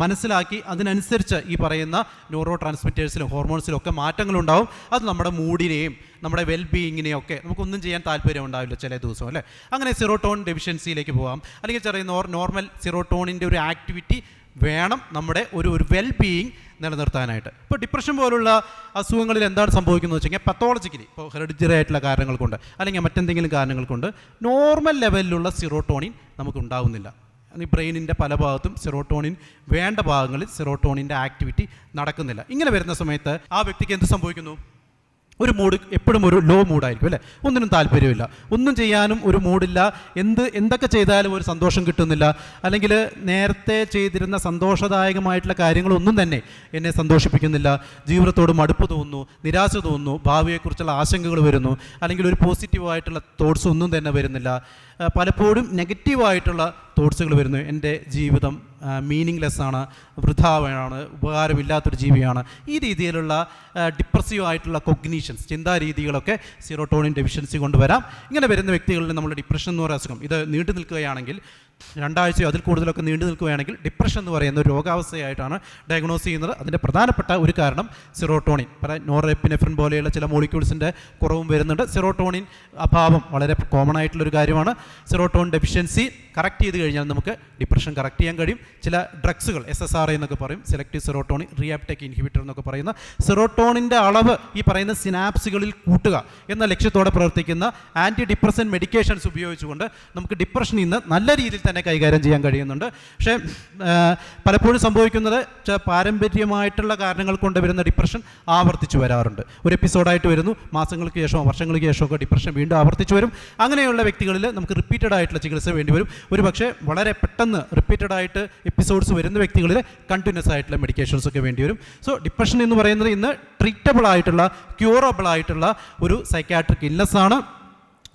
Speaker 1: മനസ്സിലാക്കി അതിനനുസരിച്ച് ഈ പറയുന്ന ന്യൂറോ ട്രാൻസ്മിറ്റേഴ്സിലും ഹോർമോൺസിലും ഒക്കെ മാറ്റങ്ങളുണ്ടാവും. അത് നമ്മുടെ മൂഡിനെയും നമ്മുടെ വെൽബീയിങ്ങിനെയും ഒക്കെ നമുക്കൊന്നും ചെയ്യാൻ താല്പര്യം ഉണ്ടാവില്ല ചില ദിവസം അല്ലേ? അങ്ങനെ സെറോട്ടോൺ ഡെഫിഷ്യൻസിയിലേക്ക് പോകാം. അല്ലെങ്കിൽ ചെറിയ നോർമൽ സെറോട്ടോണിൻ്റെ ഒരു ആക്ടിവിറ്റി വേണം നമ്മുടെ ഒരു വെൽബീയിങ് നിലനിർത്താനായിട്ട്. ഇപ്പോൾ ഡിപ്രഷൻ പോലുള്ള അസുഖങ്ങളിൽ എന്താണ് സംഭവിക്കുന്നത് വെച്ച് കഴിഞ്ഞാൽ പത്തോളജിക്കലി, ഇപ്പോൾ ഹെറിഡിറ്ററി ആയിട്ടുള്ള കാരണങ്ങൾ കൊണ്ട് അല്ലെങ്കിൽ മറ്റെന്തെങ്കിലും കാരണങ്ങൾ കൊണ്ട് നോർമൽ ലെവലിലുള്ള സെറോട്ടോണിൻ നമുക്ക് ഉണ്ടാവുന്നില്ല. ഈ ബ്രെയിനിൻ്റെ പല ഭാഗത്തും സെറോട്ടോണിൻ വേണ്ട ഭാഗങ്ങളിൽ സെറോട്ടോണിൻ്റെ ആക്ടിവിറ്റി നടക്കുന്നില്ല. ഇങ്ങനെ വരുന്ന സമയത്ത് ആ വ്യക്തിക്ക് എന്ത് സംഭവിക്കുന്നു? ഒരു മൂഡ് എപ്പോഴും ഒരു ലോ മൂഡായിരിക്കും അല്ലേ? ഒന്നിനും താല്പര്യമില്ല, ഒന്നും ചെയ്യാനും ഒരു മൂഡില്ല, എന്തൊക്കെ ചെയ്താലും ഒരു സന്തോഷം കിട്ടുന്നില്ല, അല്ലെങ്കിൽ നേരത്തെ ചെയ്തിരുന്ന സന്തോഷദായകമായിട്ടുള്ള കാര്യങ്ങളൊന്നും തന്നെ എന്നെ സന്തോഷിപ്പിക്കുന്നില്ല, ജീവിതത്തോട് മടുപ്പ് തോന്നുന്നു, നിരാശ തോന്നുന്നു, ഭാവിയെക്കുറിച്ചുള്ള ആശങ്കകൾ വരുന്നു, അല്ലെങ്കിൽ ഒരു പോസിറ്റീവായിട്ടുള്ള തോട്ട്സ് ഒന്നും തന്നെ വരുന്നില്ല, പലപ്പോഴും നെഗറ്റീവായിട്ടുള്ള തോട്ട്സുകൾ വരുന്നു. എൻ്റെ ജീവിതം മീനിങ്ലെസ് ആണ്, വൃഥാവാണ്, ഉപകാരമില്ലാത്തൊരു ജീവിയാണ്. ഈ രീതിയിലുള്ള ഡിപ്രസീവ് ആയിട്ടുള്ള കൊഗ്നീഷൻസ്, ചിന്താരീതികളൊക്കെ സെറോട്ടോണിൻ ഡെഫിഷ്യൻസി കൊണ്ടുവരാം. ഇങ്ങനെ വരുന്ന വ്യക്തികളിൽ നമ്മൾ ഡിപ്രഷൻ എന്ന് പറയുന്ന അസുഖം ഇത് നീണ്ടു നിൽക്കുകയാണെങ്കിൽ, 2 ആഴ്ചയോ അതിൽ കൂടുതലൊക്കെ നീണ്ടു നിൽക്കുകയാണെങ്കിൽ ഡിപ്രഷൻ എന്ന് പറയുന്ന ഒരു രോഗാവസ്ഥയായിട്ടാണ് ഡയഗ്നോസ് ചെയ്യുന്നത്. അതിൻ്റെ പ്രധാനപ്പെട്ട ഒരു കാരണം സെറോട്ടോണിൻ, നോറെപ്പിനെഫ്രിൻ പോലെയുള്ള ചില മോളിക്യൂൾസിൻ്റെ കുറവും വരുന്നുണ്ട്. സെറോട്ടോണിൻ അഭാവം വളരെ കോമൺ ആയിട്ടുള്ളൊരു കാര്യമാണ്. സെറോട്ടോണിൻ ഡെഫിഷ്യൻസി കറക്റ്റ് ചെയ്ത് കഴിഞ്ഞാൽ നമുക്ക് ഡിപ്രഷൻ കറക്റ്റ് ചെയ്യാൻ കഴിയും. ചില ഡ്രഗ്സുകൾ SSRI എന്നൊക്കെ പറയും, സെലക്റ്റീവ് സെറോട്ടോണിൻ റീആപ്ടേക്ക് ഇൻഹിബിറ്റർ എന്നൊക്കെ പറയുന്ന സെറോട്ടോണിൻ്റെ അളവ് ഈ പറയുന്ന സിനാപ്സുകളിൽ കൂട്ടുക എന്ന ലക്ഷ്യത്തോടെ പ്രവർത്തിക്കുന്ന ആൻറ്റി ഡിപ്രസൻ മെഡിക്കേഷൻസ് ഉപയോഗിച്ചുകൊണ്ട് നമുക്ക് ഡിപ്രഷനിൽ നിന്ന് നല്ല രീതിയിൽ തന്നെ കൈകാര്യം ചെയ്യാൻ കഴിയുന്നുണ്ട്. പക്ഷേ പലപ്പോഴും സംഭവിക്കുന്നത് പാരമ്പര്യമായിട്ടുള്ള കാരണങ്ങൾ കൊണ്ട് വരുന്ന ഡിപ്രഷൻ ആവർത്തിച്ചു വരാറുണ്ട്. ഒരു എപ്പിസോഡായിട്ട് വരുന്നു, മാസങ്ങൾക്ക് ശേഷമോ വർഷങ്ങൾക്ക് ശേഷമൊക്കെ ഡിപ്രഷൻ വീണ്ടും ആവർത്തിച്ചു വരും. അങ്ങനെയുള്ള വ്യക്തികളിൽ നമുക്ക് റിപ്പീറ്റഡ് ആയിട്ടുള്ള ചികിത്സ വേണ്ടി വരും. ഒരു പക്ഷേ വളരെ പെട്ടെന്ന് റിപ്പീറ്റഡ് ആയിട്ട് എപ്പിസോഡ്സ് വരുന്ന വ്യക്തികളിൽ കണ്ടിന്യൂസ് ആയിട്ടുള്ള മെഡിക്കേഷൻസ് ഒക്കെ വേണ്ടി വരും. സോ ഡിപ്രഷൻ എന്ന് പറയുന്നത് ഇന്ന് ട്രീറ്റബിൾ ആയിട്ടുള്ള, ക്യൂറബിൾ ആയിട്ടുള്ള ഒരു സൈക്കാട്രിക് ഇൽനെസ് ആണ്.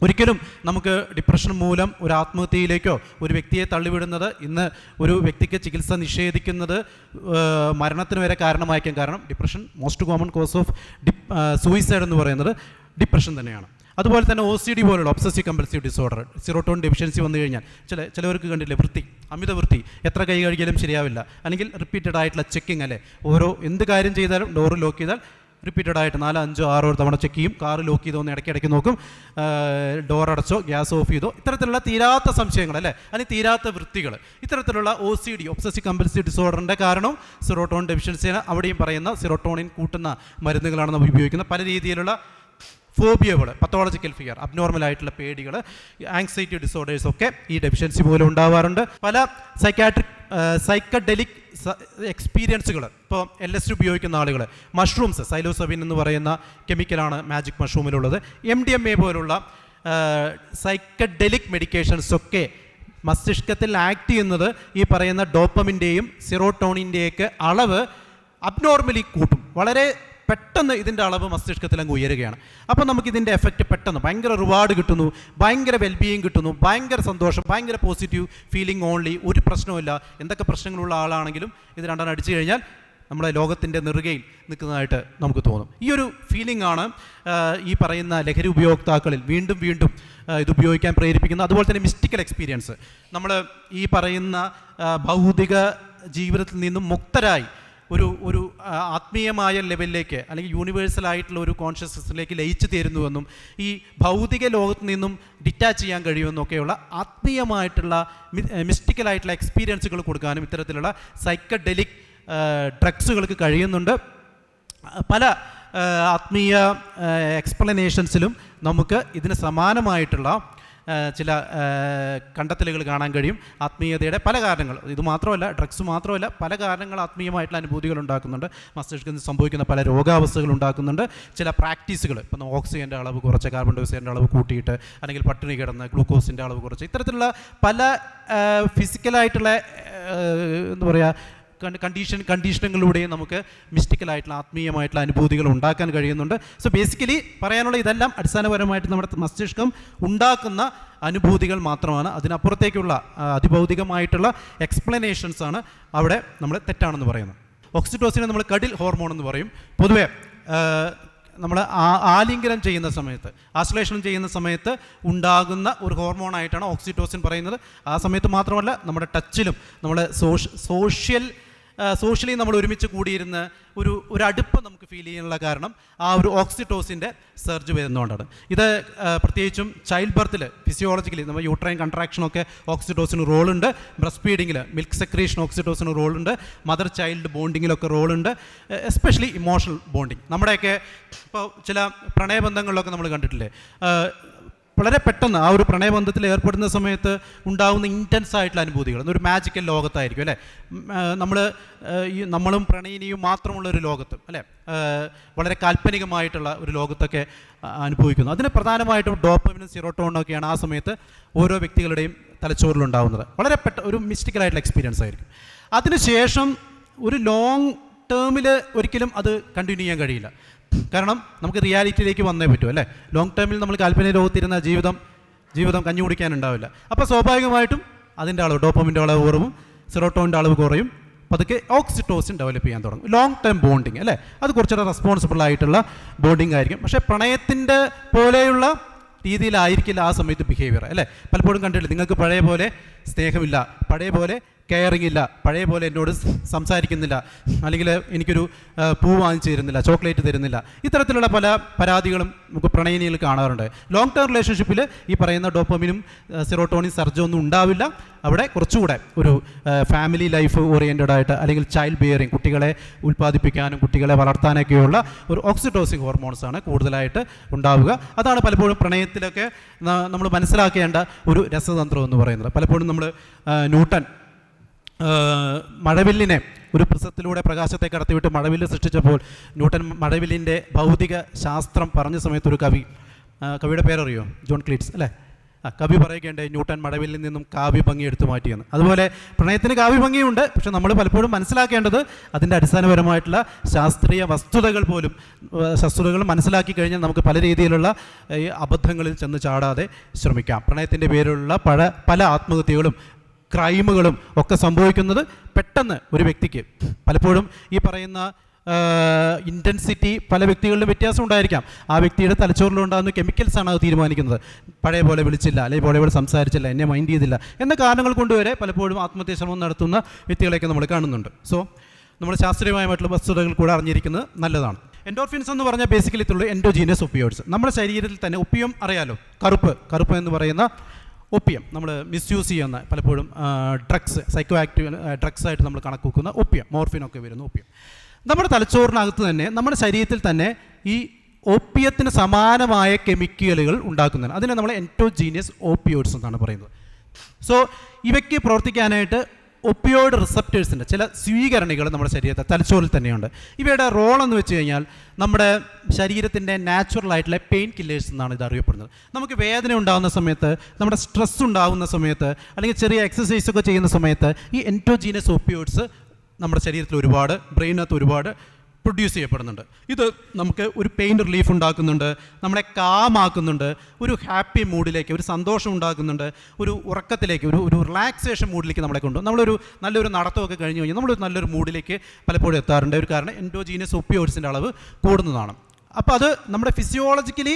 Speaker 1: ഒരിക്കലും നമുക്ക് ഡിപ്രഷൻ മൂലം ഒരു ആത്മഹത്യയിലേക്കോ ഒരു വ്യക്തിയെ തള്ളിവിടുന്നത്, ഇന്ന് ഒരു വ്യക്തിക്ക് ചികിത്സ നിഷേധിക്കുന്നത് മരണത്തിന് വരെ കാരണമായിരിക്കും. കാരണം depression most common cause of suicide എന്ന് പറയുന്നത് ഡിപ്രഷൻ തന്നെയാണ്. അതുപോലെ തന്നെ OCD പോലുള്ള obsessive compulsive disorder, serotonin deficiency വന്നു കഴിഞ്ഞാൽ ചിലവർക്ക് കണ്ടില്ലേ അമിത വൃത്തി, എത്ര കൈ കഴുകിയാലും ശരിയാവില്ല, അല്ലെങ്കിൽ റിപ്പീറ്റഡ് ആയിട്ടുള്ള ചെക്കിങ് അല്ലേ? എന്ത് കാര്യം ചെയ്താലും ഡോറ് ലോക്ക് ചെയ്താൽ റിപ്പീറ്റഡ് ആയിട്ട് 4, 5, 6 തവണ ചെക്ക് ചെയ്യും. കാറ് ലോക്ക് ചെയ്തോ എന്ന് ഇടയ്ക്കിടയ്ക്ക് നോക്കും, ഡോർ അടച്ചോ ഗ്യാസ് ഓഫ് ചെയ്തോ, ഇത്തരത്തിലുള്ള തീരാത്ത സംശയങ്ങൾ അല്ലേ, അല്ലെങ്കിൽ തീരാത്ത വൃത്തികൾ, ഇത്തരത്തിലുള്ള OCD ഒബ്സസീവ് കമ്പൽസീവ് ഡിസോർഡറിൻ്റെ കാരണം സെറോട്ടോണിൻ ഡെഫിഷ്യൻസിയാണ്. അവിടെയും പറയുന്ന സെറോട്ടോണിൻ കൂട്ടുന്ന മരുന്നുകളാണ് നമ്മൾ ഉപയോഗിക്കുന്നത്. പല രീതിയിലുള്ള ഫോബിയകൾ, പത്തോളജിക്കൽ ഫിയർ, അബ്നോർമൽ ആയിട്ടുള്ള പേടികൾ, ആങ്സൈറ്റി ഡിസോർഡേഴ്സ് ഒക്കെ ഈ ഡെഫിഷ്യൻസി മൂലം ഉണ്ടാവാറുണ്ട്. പല സൈക്കഡെലിക് എക്സ്പീരിയൻസുകൾ, ഇപ്പോൾ LSD ഉപയോഗിക്കുന്ന ആളുകൾ, മഷ്റൂംസ്, സൈലോസബിൻ എന്ന് പറയുന്ന കെമിക്കലാണ് മാജിക് മഷ്റൂമിലുള്ളത്, MDMA പോലുള്ള സൈക്കഡെലിക് മെഡിക്കേഷൻസ് ഒക്കെ മസ്തിഷ്കത്തിൽ ആക്ട് ചെയ്യുന്നത് ഈ പറയുന്ന ഡോപ്പമിൻ്റെയും സെറോട്ടോണിൻ്റെയൊക്കെ അളവ് അബ്നോർമലി കൂട്ടും. വളരെ പെട്ടെന്ന് ഇതിൻ്റെ അളവ് മസ്തിഷ്കത്തിൽ അങ്ങ് ഉയരുകയാണ്. അപ്പോൾ നമുക്കിതിൻ്റെ എഫക്റ്റ് പെട്ടെന്ന് ഭയങ്കര റിവാർഡ് കിട്ടുന്നു, ഭയങ്കര വെൽബീയിങ് കിട്ടുന്നു, ഭയങ്കര സന്തോഷം, ഭയങ്കര പോസിറ്റീവ് ഫീലിംഗ് ഓൺലി. ഒരു പ്രശ്നമില്ല, എന്തൊക്കെ പ്രശ്നങ്ങളുള്ള ആളാണെങ്കിലും ഇത് രണ്ടെണ്ണം അടിച്ചു കഴിഞ്ഞാൽ നമ്മുടെ ലോകത്തിൻ്റെ നെറുകയിൽ നിൽക്കുന്നതായിട്ട് നമുക്ക് തോന്നും. ഈ ഒരു ഫീലിംഗ് ആണ് ഈ പറയുന്ന ലഹരി ഉപയോക്താക്കളിൽ വീണ്ടും വീണ്ടും ഇത് ഉപയോഗിക്കാൻ പ്രേരിപ്പിക്കുന്നത്. അതുപോലെ തന്നെ മിസ്റ്റിക്കൽ എക്സ്പീരിയൻസ്, നമ്മൾ ഈ പറയുന്ന ഭൗതിക ജീവിതത്തിൽ നിന്നും മുക്തരായി ഒരു ആത്മീയമായ ലെവലിലേക്ക് അല്ലെങ്കിൽ യൂണിവേഴ്സൽ ആയിട്ടുള്ള ഒരു കോൺഷ്യസ്നസ്സിലേക്ക് ലയിച്ചു തീരുന്നുവെന്നും ഈ ഭൗതിക ലോകത്ത് നിന്നും ഡിറ്റാച്ച് ചെയ്യാൻ കഴിയുമെന്നൊക്കെയുള്ള ആത്മീയമായിട്ടുള്ള മിസ്റ്റിക്കലായിട്ടുള്ള എക്സ്പീരിയൻസുകൾ കൊടുക്കാനും ഇത്തരത്തിലുള്ള സൈക്കഡെലിക് ഡ്രഗ്സുകൾക്ക് കഴിയുന്നുണ്ട്. പല ആത്മീയ എക്സ്പ്ലനേഷൻസിലും നമുക്ക് ഇതിന് സമാനമായിട്ടുള്ള ചില കണ്ടെത്തലുകൾ കാണാൻ കഴിയും. ആത്മീയതയുടെ പല കാരണങ്ങൾ, ഇത് മാത്രമല്ല, ഡ്രഗ്സ് മാത്രമല്ല, പല കാരണങ്ങൾ ആത്മീയമായിട്ടുള്ള അനുഭൂതികൾ ഉണ്ടാക്കുന്നുണ്ട്. മസ്തിഷ്കത്തിൽ സംഭവിക്കുന്ന പല രോഗാവസ്ഥകൾ ഉണ്ടാക്കുന്നുണ്ട്. ചില പ്രാക്ടീസുകൾ, ഇപ്പം ഓക്സിജൻ്റെ അളവ് കുറച്ച്, കാർബൺ ഡൈ ഓക്സൈഡിൻ്റെ അളവ് കൂട്ടിയിട്ട്, അല്ലെങ്കിൽ പട്ടിണി കിടന്ന് ഗ്ലൂക്കോസിൻ്റെ അളവ് കുറച്ച്, ഇത്തരത്തിലുള്ള പല ഫിസിക്കലായിട്ടുള്ള എന്താ പറയുക കണ്ടീഷനുകളിലൂടെയും നമുക്ക് മിസ്റ്റിക്കലായിട്ടുള്ള ആത്മീയമായിട്ടുള്ള അനുഭൂതികൾ ഉണ്ടാക്കാൻ കഴിയുന്നുണ്ട്. സോ ബേസിക്കലി പറയാനുള്ള ഇതെല്ലാം അടിസ്ഥാനപരമായിട്ട് നമ്മുടെ മസ്തിഷ്കം ഉണ്ടാക്കുന്ന അനുഭൂതികൾ മാത്രമാണ്. അതിനപ്പുറത്തേക്കുള്ള അതിഭൗതികമായിട്ടുള്ള എക്സ്പ്ലനേഷൻസ് ആണ് അവിടെ നമ്മൾ തെറ്റാണെന്ന് പറയുന്നത്. ഓക്സിറ്റോസിനെ നമ്മൾ കടിൽ ഹോർമോൺ എന്ന് പറയും. പൊതുവേ നമ്മൾ ആലിംഗനം ചെയ്യുന്ന സമയത്ത്, ആശ്ലേഷണം ചെയ്യുന്ന സമയത്ത് ഉണ്ടാകുന്ന ഒരു ഹോർമോണായിട്ടാണ് ഓക്സിറ്റോസിൻ പറയുന്നത്. ആ സമയത്ത് മാത്രമല്ല, നമ്മുടെ ടച്ചിലും നമ്മൾ സോഷ്യലി നമ്മൾ ഒരുമിച്ച് കൂടിയിരുന്ന് ഒരു അടുപ്പ് നമുക്ക് ഫീൽ ചെയ്യാനുള്ള കാരണം ആ ഒരു ഓക്സിറ്റോസിൻ്റെ സർജ് വരുന്നതുകൊണ്ടാണ്. ഇത് പ്രത്യേകിച്ചും ചൈൽഡ് ബർത്തിൽ ഫിസിയോളജിക്കലി നമ്മൾ യൂട്രൈൻ കൺട്രാക്ഷനൊക്കെ ഓക്സിറ്റോസിന് റോളുണ്ട്. ബ്രസ്റ്റ് ഫീഡിങ്ങിൽ മിൽക്ക് സെക്രീഷൻ ഓക്സിറ്റോസിന് റോളുണ്ട്. മദർ ചൈൽഡ് ബോണ്ടിങ്ങിലൊക്കെ റോളുണ്ട്. Especially emotional bonding. നമ്മുടെയൊക്കെ ഇപ്പോൾ ചില പ്രണയബന്ധങ്ങളിലൊക്കെ നമ്മൾ കണ്ടിട്ടില്ലേ, വളരെ പെട്ടെന്ന് ആ ഒരു പ്രണയബന്ധത്തിൽ ഏർപ്പെടുന്ന സമയത്ത് ഉണ്ടാകുന്ന ഇൻറ്റൻസ് ആയിട്ടുള്ള അനുഭൂതികൾ ഒരു മാജിക്കൽ ലോകത്തായിരിക്കും അല്ലേ. നമ്മളും പ്രണയിനിയും മാത്രമുള്ള ഒരു ലോകത്ത് അല്ലേ, വളരെ കാൽപ്പനികമായിട്ടുള്ള ഒരു ലോകത്തൊക്കെ അനുഭവിക്കുന്നു. അതിന് പ്രധാനമായിട്ടും ഡോപ്പമിനും സെറോട്ടോണിനും ഒക്കെയാണ് ആ സമയത്ത് ഓരോ വ്യക്തികളുടെയും തലച്ചോറിലുണ്ടാകുന്നത്. വളരെ ഒരു മിസ്റ്റിക്കലായിട്ടുള്ള എക്സ്പീരിയൻസ് ആയിരിക്കും. അതിനുശേഷം ഒരു ലോങ് ടേമിൽ ഒരിക്കലും അത് കണ്ടിന്യൂ ചെയ്യാൻ കഴിയില്ല. കാരണം നമുക്ക് റിയാലിറ്റിയിലേക്ക് വന്നേ പറ്റൂ അല്ലേ. ലോങ് ടേമിൽ നമ്മൾ കാൽപ്പനിക ലോകത്തിരുന്ന ജീവിതം കഞ്ഞി കുടിക്കാനുണ്ടാവില്ല. അപ്പോൾ സ്വാഭാവികമായിട്ടും അതിൻ്റെ അളവ്, ഡോപ്പമിൻ്റെ അളവ് കുറവും സെറോട്ടോണിൻ്റെ അളവ് കുറയും. പതുക്കെ ഓക്സിറ്റോസിൻ ഡെവലപ്പ് ചെയ്യാൻ തുടങ്ങും. ലോങ് ടേം ബോണ്ടിങ് അല്ലേ, അത് കുറച്ചുകൂടെ റെസ്പോൺസിബിൾ ആയിട്ടുള്ള ബോണ്ടിങ് ആയിരിക്കും. പക്ഷേ പ്രണയത്തിൻ്റെ പോലെയുള്ള രീതിയിലായിരിക്കില്ല ആ സമയത്ത് ബിഹേവിയർ അല്ലേ. പലപ്പോഴും കണ്ടിട്ടില്ല, നിങ്ങൾക്ക് പഴയ പോലെ സ്നേഹമില്ല, പഴയ പോലെ കെയറിങ് ഇല്ല, പഴയ പോലെ എന്നോട് സംസാരിക്കുന്നില്ല, അല്ലെങ്കിൽ എനിക്കൊരു പൂ വാങ്ങിച്ചു തരുന്നില്ല, ചോക്ലേറ്റ് തരുന്നില്ല. ഇത്തരത്തിലുള്ള പല പരാതികളും നമുക്ക് പ്രണയിനിയിൽ കാണാറുണ്ട്. ലോങ് ടേം റിലേഷൻഷിപ്പിൽ ഈ പറയുന്ന ഡോപ്പമിനും സെറോട്ടോണിൻ സർജ് ഒന്നും ഉണ്ടാവില്ല. അവിടെ കുറച്ചുകൂടെ ഒരു ഫാമിലി ലൈഫ് ഓറിയൻറ്റഡ് ആയിട്ട്, അല്ലെങ്കിൽ ചൈൽഡ് ബിയറിങ്, കുട്ടികളെ ഉൽപ്പാദിപ്പിക്കാനും കുട്ടികളെ വളർത്താനൊക്കെയുള്ള ഒരു ഓക്സിറ്റോസിൻ ഹോർമോൺസാണ് കൂടുതലായിട്ട് ഉണ്ടാവുക. അതാണ് പലപ്പോഴും പ്രണയത്തിലൊക്കെ നമ്മൾ മനസ്സിലാക്കേണ്ട ഒരു രസതന്ത്രം എന്ന് പറയുന്നത്. പലപ്പോഴും നമ്മൾ ന്യൂട്ടൺ മഴവില്ലിനെ ഒരു പ്രിസത്തിലൂടെ പ്രകാശത്തെ കടത്തിവിട്ട് മഴവില്ല് സൃഷ്ടിച്ചപ്പോൾ ന്യൂട്ടൺ മഴവില്ലിൻ്റെ ഭൗതിക ശാസ്ത്രം പറഞ്ഞ സമയത്ത് ഒരു കവിയുടെ പേരറിയോ? ജോൺ ക്ലീറ്റ്സ് അല്ലേ. കവി പറയുകയുണ്ടായി, ന്യൂട്ടൺ മഴവില്ലിൽ നിന്നും കാവ്യഭംഗി എടുത്തു മാറ്റിയെന്ന്. അതുപോലെ പ്രണയത്തിന് കാവ്യഭംഗിയുണ്ട്, പക്ഷെ നമ്മൾ പലപ്പോഴും മനസ്സിലാക്കേണ്ടത് അതിൻ്റെ അടിസ്ഥാനപരമായിട്ടുള്ള ശാസ്ത്രീയ വസ്തുതകൾ മനസ്സിലാക്കി കഴിഞ്ഞാൽ നമുക്ക് പല രീതിയിലുള്ള ഈ അബദ്ധങ്ങളിൽ ചെന്ന് ചാടാതെ ശ്രമിക്കാം. പ്രണയത്തിൻ്റെ പേരിലുള്ള പല ആത്മഹത്യകളും ക്രൈമുകളും ഒക്കെ സംഭവിക്കുന്നത് പെട്ടെന്ന് ഒരു വ്യക്തിക്ക്. പലപ്പോഴും ഈ പറയുന്ന ഇൻറ്റൻസിറ്റി പല വ്യക്തികളിലും വ്യത്യാസം ഉണ്ടായിരിക്കാം. ആ വ്യക്തിയുടെ തലച്ചോറിലുണ്ടാകുന്ന കെമിക്കൽസാണ് അത് തീരുമാനിക്കുന്നത്. പഴയ പോലെ വിളിച്ചില്ല, അല്ലെങ്കിൽ പഴയ പോലെ സംസാരിച്ചില്ല, എന്നെ മൈൻഡ് ചെയ്തില്ല എന്ന കാരണങ്ങൾ കൊണ്ടുവരെ പലപ്പോഴും ആത്മഹത്യാ ശ്രമം നടത്തുന്ന വ്യക്തികളെയൊക്കെ നമ്മൾ കാണുന്നുണ്ട്. സോ നമ്മൾ ശാസ്ത്രീയമായിട്ടുള്ള വസ്തുതകൾ കൂടെ അറിഞ്ഞിരിക്കുന്നത് നല്ലതാണ്. എൻഡോർഫിൻസ് എന്ന് പറഞ്ഞാൽ ബേസിക്കലി ഇത്തുള്ള എൻഡോജീനസ് ഒപ്പിയോയിഡ്സ്. നമ്മുടെ ശരീരത്തിൽ തന്നെ ഒപ്പിയം അറിയാലോ, കറുപ്പ് എന്ന് പറയുന്ന ഒപ്പിയം നമ്മൾ മിസ്യൂസ് ചെയ്യുന്ന പലപ്പോഴും ഡ്രഗ്സ്, സൈക്കോ ആക്റ്റീവ് ഡ്രഗ്സായിട്ട് നമ്മൾ കണക്കൂക്കുന്ന ഒപ്പിയം, മോർഫിനൊക്കെ വരുന്ന ഒപ്പിയം നമ്മുടെ തലച്ചോറിനകത്ത് തന്നെ, നമ്മുടെ ശരീരത്തിൽ തന്നെ ഈ ഓപ്പിയത്തിന് സമാനമായ കെമിക്കലുകൾ ഉണ്ടാക്കുന്നതാണ്. അതിനെ നമ്മൾ എൻഡോജീനിയസ് ഓപ്പിയോയിഡ്സ് എന്നാണ് പറയുന്നത്. സോ ഇവയ്ക്ക് പ്രവർത്തിക്കാനായിട്ട് ഒപ്പിയോയിഡ് റിസപ്റ്റേഴ്സിൻ്റെ ചില സ്വീകരണികൾ നമ്മുടെ ശരീരത്തെ തലച്ചോറിൽ തന്നെയുണ്ട്. ഇവയുടെ റോൾ എന്ന് വെച്ച് കഴിഞ്ഞാൽ നമ്മുടെ ശരീരത്തിൻ്റെ നാച്ചുറൽ ആയിട്ടുള്ള പെയിൻ കില്ലേഴ്സ് എന്നാണ് ഇത് അറിയപ്പെടുന്നത്. നമുക്ക് വേദന ഉണ്ടാകുന്ന സമയത്ത്, നമ്മുടെ സ്ട്രെസ് ഉണ്ടാകുന്ന സമയത്ത്, അല്ലെങ്കിൽ ചെറിയ എക്സസൈസൊക്കെ ചെയ്യുന്ന സമയത്ത് ഈ എൻഡോജീനസ് ഓപ്പിയോയിഡ്സ് നമ്മുടെ ശരീരത്തിൽ ബ്രെയിനകത്ത് ഒരുപാട് പ്രൊഡ്യൂസ് ചെയ്യപ്പെടുന്നുണ്ട്. ഇത് നമുക്ക് ഒരു പെയിൻ റിലീഫ് ഉണ്ടാക്കുന്നുണ്ട്, നമ്മളെ കാമാക്കുന്നുണ്ട്, ഒരു ഹാപ്പി മൂഡിലേക്ക്, ഒരു സന്തോഷം ഉണ്ടാക്കുന്നുണ്ട്, ഒരു ഉറക്കത്തിലേക്ക്, ഒരു റിലാക്സേഷൻ മൂഡിലേക്ക് നമ്മളെ കൊണ്ടുപോകും. നമ്മളൊരു നല്ലൊരു നടത്തമൊക്കെ കഴിഞ്ഞ് കഴിഞ്ഞാൽ നമ്മളൊരു നല്ലൊരു മൂഡിലേക്ക് പലപ്പോഴും എത്താറുണ്ട്. ഒരു കാരണം എൻഡോജീനസ് ഒപ്പിയോയിഡ്സിൻ്റെ അളവ് കൂടുന്നതാണ്. അപ്പോൾ അത് നമ്മുടെ ഫിസിയോളജിക്കലി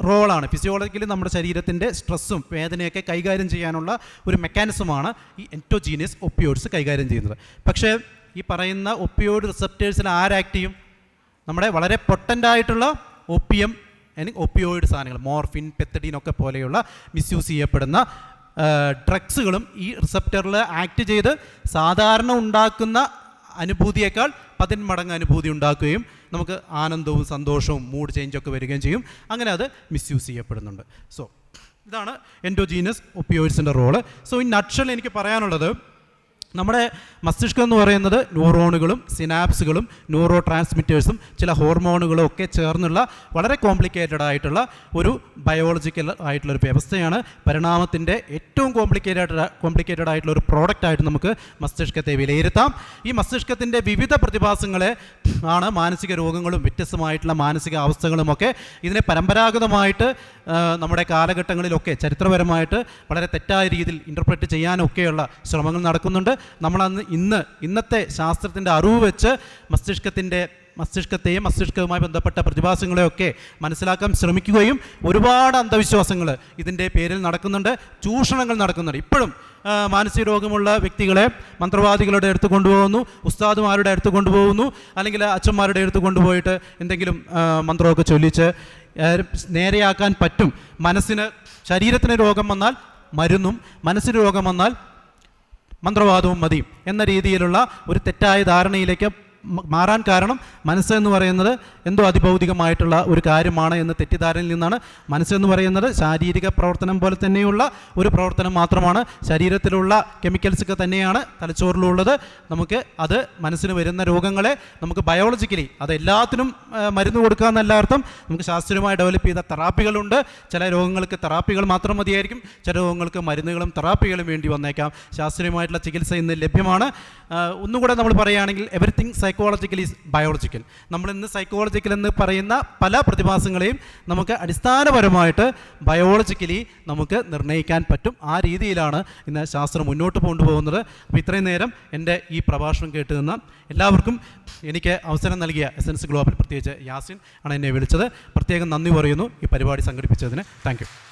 Speaker 1: റോളാണ്. ഫിസിയോളജിക്കലി നമ്മുടെ ശരീരത്തിൻ്റെ സ്ട്രെസ്സും വേദനയൊക്കെ കൈകാര്യം ചെയ്യാനുള്ള ഒരു മെക്കാനിസമാണ് ഈ എൻഡോജീനസ് ഒപ്പിയോയിഡ്സ് കൈകാര്യം ചെയ്യുന്നത്. പക്ഷേ ഈ പറയുന്ന ഒപ്പിയോയിഡ് റിസപ്റ്റേഴ്സിൽ ആരാക്ട് ചെയ്യും? നമ്മുടെ വളരെ പൊട്ടൻ്റായിട്ടുള്ള ഒപ്പിയം അല്ലെങ്കിൽ ഒപ്പിയോയിഡ് സാധനങ്ങൾ, മോർഫിൻ, പെത്തഡീൻ ഒക്കെ പോലെയുള്ള മിസ്യൂസ് ചെയ്യപ്പെടുന്ന ഡ്രഗ്സുകളും ഈ റിസപ്റ്ററിൽ ആക്ട് ചെയ്ത് സാധാരണ ഉണ്ടാക്കുന്ന അനുഭൂതിയേക്കാൾ 10 മടങ്ങ് അനുഭൂതി ഉണ്ടാക്കുകയും നമുക്ക് ആനന്ദവും സന്തോഷവും മൂഡ് ചേഞ്ചൊക്കെ വരികയും ചെയ്യും. അങ്ങനെ അത് മിസ്യൂസ് ചെയ്യപ്പെടുന്നുണ്ട്. സോ ഇതാണ് എൻഡോജീനസ് ഒപ്പിയോയിഡ്സിൻ്റെ റോള്. സോ ഇൻ നട്ട്ഷൽ എനിക്ക് പറയാനുള്ളത്, നമ്മുടെ മസ്തിഷ്കം എന്ന് പറയുന്നത് ന്യൂറോണുകളും സിനാപ്സുകളും ന്യൂറോ ട്രാൻസ്മിറ്റേഴ്സും ചില ഹോർമോണുകളും ഒക്കെ ചേർന്നുള്ള വളരെ കോംപ്ലിക്കേറ്റഡ് ആയിട്ടുള്ള ഒരു ബയോളജിക്കൽ ആയിട്ടുള്ളൊരു വ്യവസ്ഥയാണ്. പരിണാമത്തിൻ്റെ ഏറ്റവും കോംപ്ലിക്കേറ്റഡ് ആയിട്ടുള്ള ഒരു പ്രോഡക്റ്റായിട്ട് നമുക്ക് മസ്തിഷ്കത്തെ വിലയിരുത്താം. ഈ മസ്തിഷ്കത്തിൻ്റെ വിവിധ പ്രതിഭാസങ്ങളെ ആണ് മാനസിക രോഗങ്ങളും വ്യത്യസ്തമായിട്ടുള്ള മാനസിക അവസ്ഥകളുമൊക്കെ. ഇതിനെ പരമ്പരാഗതമായിട്ട് നമ്മുടെ കാലഘട്ടങ്ങളിലൊക്കെ ചരിത്രപരമായിട്ട് വളരെ തെറ്റായ രീതിയിൽ ഇൻ്റർപ്രറ്റ് ചെയ്യാനൊക്കെയുള്ള ശ്രമങ്ങൾ നടക്കുന്നുണ്ട്. നമ്മളന്ന് ഇന്നത്തെ ശാസ്ത്രത്തിൻ്റെ അറിവ് വെച്ച് മസ്തിഷ്കത്തെയും മസ്തിഷ്കവുമായി ബന്ധപ്പെട്ട പ്രതിഭാസങ്ങളെയൊക്കെ മനസ്സിലാക്കാൻ ശ്രമിക്കുകയും ഒരുപാട് അന്ധവിശ്വാസങ്ങൾ ഇതിൻ്റെ പേരിൽ നടക്കുന്നുണ്ട്, ചൂഷണങ്ങൾ നടക്കുന്നുണ്ട്. ഇപ്പോഴും മാനസിക രോഗമുള്ള വ്യക്തികളെ മന്ത്രവാദികളുടെ അടുത്ത് കൊണ്ടുപോകുന്നു, ഉസ്താദുമാരുടെ അടുത്ത് കൊണ്ടുപോകുന്നു, അല്ലെങ്കിൽ അച്ഛന്മാരുടെ അടുത്ത് കൊണ്ടുപോയിട്ട് എന്തെങ്കിലും മന്ത്രമൊക്കെ ചൊല്ലിച്ച് നേരെയാക്കാൻ പറ്റും. ശരീരത്തിന് രോഗം വന്നാൽ മരുന്നും മനസ്സിന് രോഗം വന്നാൽ മന്ത്രവാദവും മതിയും എന്ന രീതിയിലുള്ള ഒരു തെറ്റായ ധാരണയിലേക്ക് മാറാൻ കാരണം മനസ്സെന്ന് പറയുന്നത് എന്തോ അതിഭൗതികമായിട്ടുള്ള ഒരു കാര്യമാണ് എന്ന തെറ്റിദ്ധാരണയിൽ നിന്നാണ്. മനസ്സെന്ന് പറയുന്നത് ശാരീരിക പ്രവർത്തനം പോലെ തന്നെയുള്ള ഒരു പ്രവർത്തനം മാത്രമാണ്. ശരീരത്തിലുള്ള കെമിക്കൽസൊക്കെ തന്നെയാണ് തലച്ചോറിലുള്ളത്. നമുക്ക് അത് മനസ്സിന് വരുന്ന രോഗങ്ങളെ നമുക്ക് ബയോളജിക്കലി അത് എല്ലാത്തിനും മരുന്ന് കൊടുക്കുക എന്നല്ല അർത്ഥം. നമുക്ക് ശാസ്ത്രീയമായി ഡെവലപ്പ് ചെയ്ത തെറാപ്പികളുണ്ട്. ചില രോഗങ്ങൾക്ക് തെറാപ്പികൾ മാത്രം മതിയായിരിക്കും, ചില രോഗങ്ങൾക്ക് മരുന്നുകളും തെറാപ്പികളും വേണ്ടി വന്നേക്കാം. ശാസ്ത്രീയമായിട്ടുള്ള ചികിത്സ ഇന്ന് ലഭ്യമാണ്. ഒന്നുകൂടെ നമ്മൾ പറയുകയാണെങ്കിൽ എവറിത്തിങ് സൈക്കോളജിക്കൽ ഈസ് ബയോളജിക്കൽ. നമ്മളിന്ന് സൈക്കോളജിക്കൽ എന്ന് പറയുന്ന പല പ്രതിഭാസങ്ങളെയും നമുക്ക് അടിസ്ഥാനപരമായിട്ട് ബയോളജിക്കലി നമുക്ക് നിർണ്ണയിക്കാൻ പറ്റും. ആ രീതിയിലാണ് ഇന്ന് ശാസ്ത്രം മുന്നോട്ട് കൊണ്ടുപോകുന്നത്. അപ്പോൾ ഇത്രയും നേരം എൻ്റെ ഈ പ്രഭാഷണം കേട്ട് നിന്ന എല്ലാവർക്കും എനിക്ക് അവസരം നൽകിയ എസൻസ് ഗ്ലോബൽ, പ്രത്യേകിച്ച് യാസിൻ ആണ് എന്നെ വിളിച്ചത്, പ്രത്യേകം നന്ദി പറയുന്നു ഈ പരിപാടി സംഘടിപ്പിച്ചതിന്. Thank you.